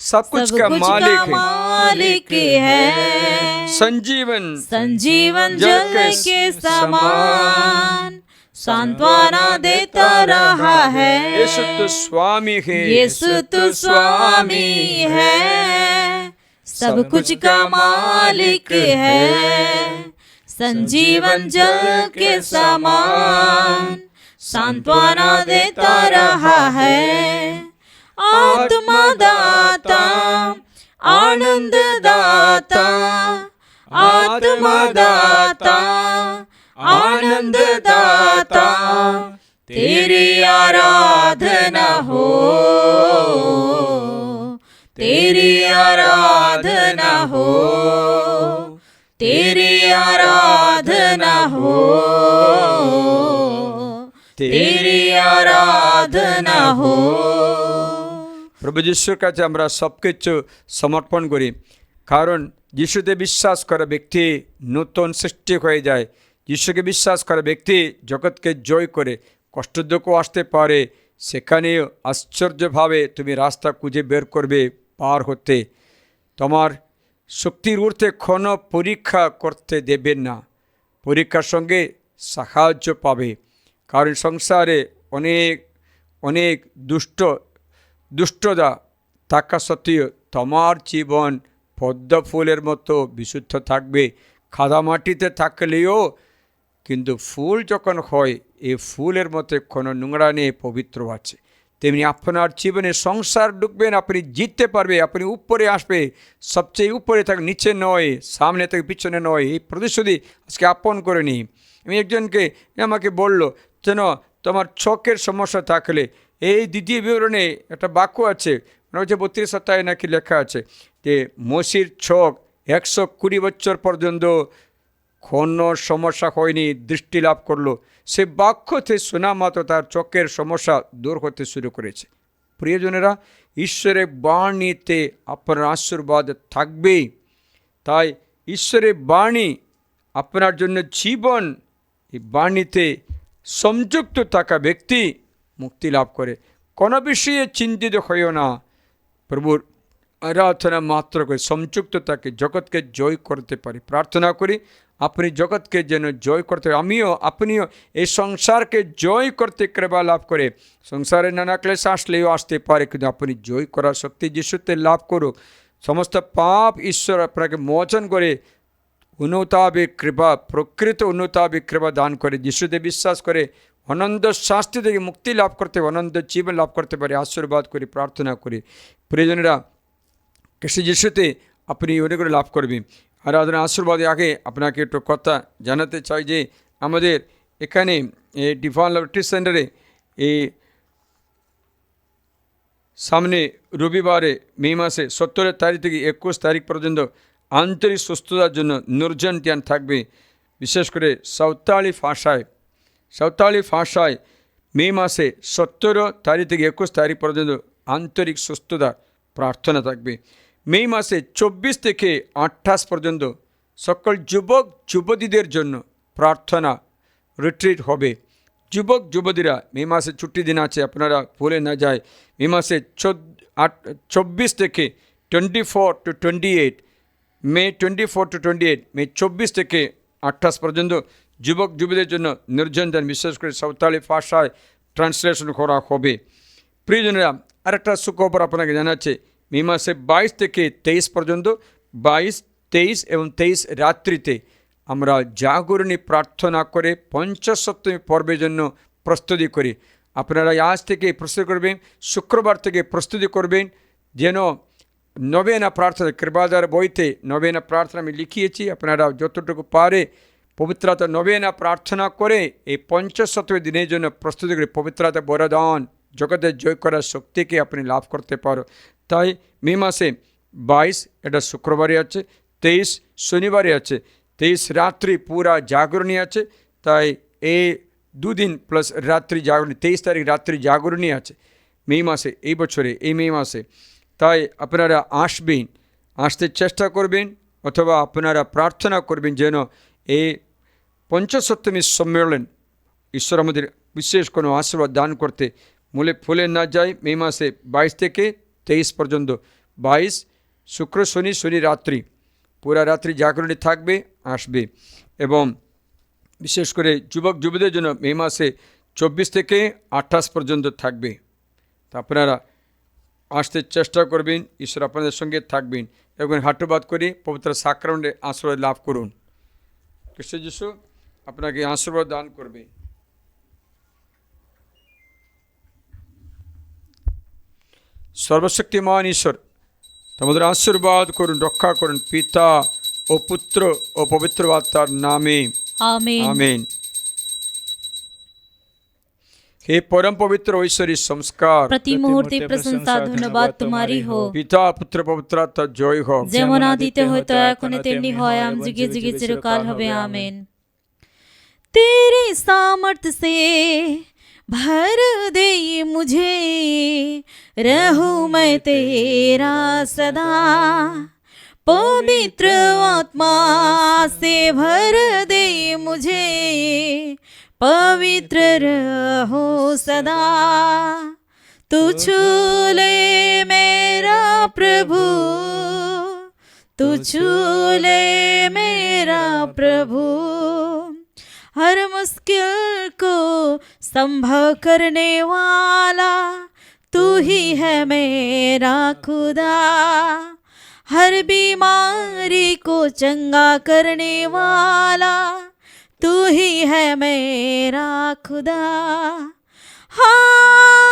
[SPEAKER 3] सब कुछ का
[SPEAKER 2] मालिक है,
[SPEAKER 3] संजीवन
[SPEAKER 2] संजीवन जल के समान सांत्वना देता रहा है।
[SPEAKER 3] यीशु तू स्वामी है,
[SPEAKER 2] यीशु तू स्वामी है, सब कुछ का मालिक है, संजीवन जल के समान सांत्वना देता रहा है। आत्मा दाता आनंद दाता, आत्मा दाता आनंद दाता, तेरी आराधना हो, तेरी आराधना हो, तेरी आराधना हो, तेरी आराधना हो।
[SPEAKER 3] প্রভু যিশুর কাছে আমরা সব কিছু সমর্পণ করি, কারণ যিশুতে বিশ্বাস করা ব্যক্তি নতুন সৃষ্টি হয়ে যায়। যিশুকে বিশ্বাস করা ব্যক্তি জগৎকে জয় করে, কষ্ট দুঃখ আসতে পারে, সেখানেও আশ্চর্যভাবে তুমি রাস্তা খুঁজে বের করবে পার হতে। তোমার শক্তির ঊর্ধ্বে কোনো পরীক্ষা করতে দেবেন না, পরীক্ষার সঙ্গে সাহায্য পাবে। কারণ সংসারে অনেক অনেক দুষ্টতা থাকা সত্ত্বেও তোমার জীবন পদ্ম ফুলের মতো বিশুদ্ধ থাকবে। কাদামাটিতে থাকলেও কিন্তু ফুল যখন হয় এই ফুলের মধ্যে কোনো নোংরা নেই, পবিত্র আছে। তেমনি আপনার জীবনে সংসার ঢুকবেন, আপনি জিততে পারবে, আপনি উপরে আসবে, সবচেয়ে উপরে থাক, নিচে নয়, সামনে থেকে পিছনে নয়। এই প্রতিশ্রুতি আজকে আপন করে নিই। আমি একজনকে আমাকে বলল যেন তোমার চোখের সমস্যা থাকলে এই দ্বিতীয় বিবরণে একটা বাক্য আছে, মনে হচ্ছে 32 অধ্যায়ে নাকি লেখা আছে যে মসির চোখ 120 বছর পর্যন্ত কোনো সমস্যা হয়নি, দৃষ্টি লাভ করলো। সে বাক্যতে শোনা মাত্র তার চোখের সমস্যা দূর হতে শুরু করেছে। প্রিয়জনেরা, ঈশ্বরের বাণীতে আপনার আশীর্বাদ থাকবেই। তাই ঈশ্বরের বাণী আপনার জন্য জীবন। এই বাণীতে সংযুক্ত থাকা ব্যক্তি মুক্তি লাভ করে। কোনো বিষয়ে চিন্তিত হইও না, প্রভুর আরাধনা মাত্র করে সংযুক্ত থাকে জগৎকে জয় করতে পারি। প্রার্থনা করি আপনি জগৎকে যেন জয় করতে, আপনিও এই সংসারকে জয় করতে কৃপা লাভ করে। সংসারে নানা ক্লেশ আসলেও আসতে পারে, কিন্তু আপনি জয় করার শক্তি যিশুতে লাভ করুক। সমস্ত পাপ ঈশ্বর আপনাকে মোচন করে অনুতাবিক কৃপা, প্রকৃত অনুতাবিক কৃপা দান করে। যিশুতে বিশ্বাস করে অনন্ত শাস্তি থেকে মুক্তি লাভ করতে, অনন্ত জীবন লাভ করতে পারে। আশীর্বাদ করি, প্রার্থনা করি। প্রিয়জনেরা, খ্রিস্ট যিশুতে আপনি অনেক করে লাভ করবেন। আরাধনা আশীর্বাদের আগে আপনাকে একটু কথা জানাতে চাই যে আমাদের এখানে এই ডিভাইন লাভ রিট্রিট সেন্টারে এই সামনে রবিবারে মে মাসে 17 তারিখ থেকে 21 তারিখ পর্যন্ত আন্তরিক সুস্থতার জন্য নির্জন ধ্যান থাকবে। বিশেষ করে সাঁওতালি ভাষায় মে মাসে 17 তারিখ থেকে 21 তারিখ পর্যন্ত আন্তরিক সুস্থতা প্রার্থনা থাকবে। মে মাসে 24 থেকে 28 পর্যন্ত সকল যুবক যুবতীদের জন্য প্রার্থনা রিট্রিট হবে। যুবক যুবতীরা মে মাসে ছুটি দিন আছে, আপনারা ভুলে না যায়। মে মাসে 24 থেকে 24 to 28, মে 24 to 28, মে 24 থেকে 28 পর্যন্ত যুবক যুবতীদের জন্য নির্জনদান বিশেষ করে সাঁওতালি ভাষায় ট্রান্সলেশন করা হবে। প্রিয়জনেরা, আরেকটা সুখবর আপনাকে জানাচ্ছে, মে মাসে 22 থেকে 23 পর্যন্ত, 22, 23 এবং 23 রাত্রিতে আমরা জাগরণী প্রার্থনা করে পঞ্চসপ্তমী পর্বের জন্য প্রস্তুতি করি। আপনারা আজ থেকে প্রস্তুতি করবেন, শুক্রবার থেকে প্রস্তুতি করবেন, যেন নবেনা প্রার্থনা, কৃপাদার বইতে নবেনা প্রার্থনা আমি লিখিয়েছি, আপনারা যতটুকু পারে পবিত্রতা নবেনা প্রার্থনা করে এই পঞ্চসপ্তমী দিনের জন্য প্রস্তুতি করে পবিত্রতা বরদান, জগতের জয় করার শক্তিকে আপনি লাভ করতে পারো। তাই মে মাসে 22 এটা শুক্রবারে আছে, 23 শনিবারে আছে, 23 রাত্রি পুরা জাগরণী আছে। তাই এই দুদিন প্লাস রাত্রি জাগরণী, 23 তারিখ রাত্রি জাগরণী আছে মে মাসে, এই বছরে এই মে মাসে। তাই আপনারা আসবেন, আসতে চেষ্টা করবেন, অথবা আপনারা প্রার্থনা করবেন যেন এই পঞ্চসপ্তমী সম্মেলন ঈশ্বর আমাদের বিশেষ কোনো আশীর্বাদ দান করতে মূলে ফুলে না যায়। মে মাসে 22 থেকে 23 পর্যন্ত, 22 শুক্র শনি, শনি রাত্রি পুরা রাত্রি জাগরণী থাকবে, আসবে। এবং বিশেষ করে যুবক যুবতীদের জন্য মে মাসে 24 থেকে 28 পর্যন্ত থাকবে। তা আপনারা আসতে চেষ্টা করবেন, ঈশ্বর আপনাদের সঙ্গে থাকবেন এবং হাঁটুবাদ করে পবিত্র সাক্রামেন্টে আশীর্বাদ লাভ করুন। খ্রিস্ট যিশু আপনাকে আশীর্বাদ দান করবে। সর্বশক্তিমান ঈশ্বর তোমাদের আশীর্বাদ করুন, রক্ষা করুন, পিতা ও পুত্র ও পবিত্র আত্মার নামে
[SPEAKER 2] আমেন।
[SPEAKER 3] আমেন। हे परम पवित्र ঐশ্বরিক সংস্কার,
[SPEAKER 2] प्रति मुहूर्ते प्रशंसा धन्यवाद तुम्हारी हो।
[SPEAKER 3] পিতা পুত্র পবিত্র আত্মার জয় হোক।
[SPEAKER 2] যেমন আদিতে হয়তো এখনো তেমনি হয়, আম যুগে যুগে চিরকাল হবে, आमीन। तेरे सामर्थ से भर दे मुझे, रहूं मैं तेरा सदा। पवित्र आत्मा से भर दे मुझे, पवित्र रहो सदा। तू छू ले मेरा प्रभु, तू छू ले मेरा प्रभु। हर मुश्किल को संभव करने वाला तू ही है मेरा खुदा। हर बीमारी को चंगा करने वाला तू ही है मेरा खुदा। हालेलुया।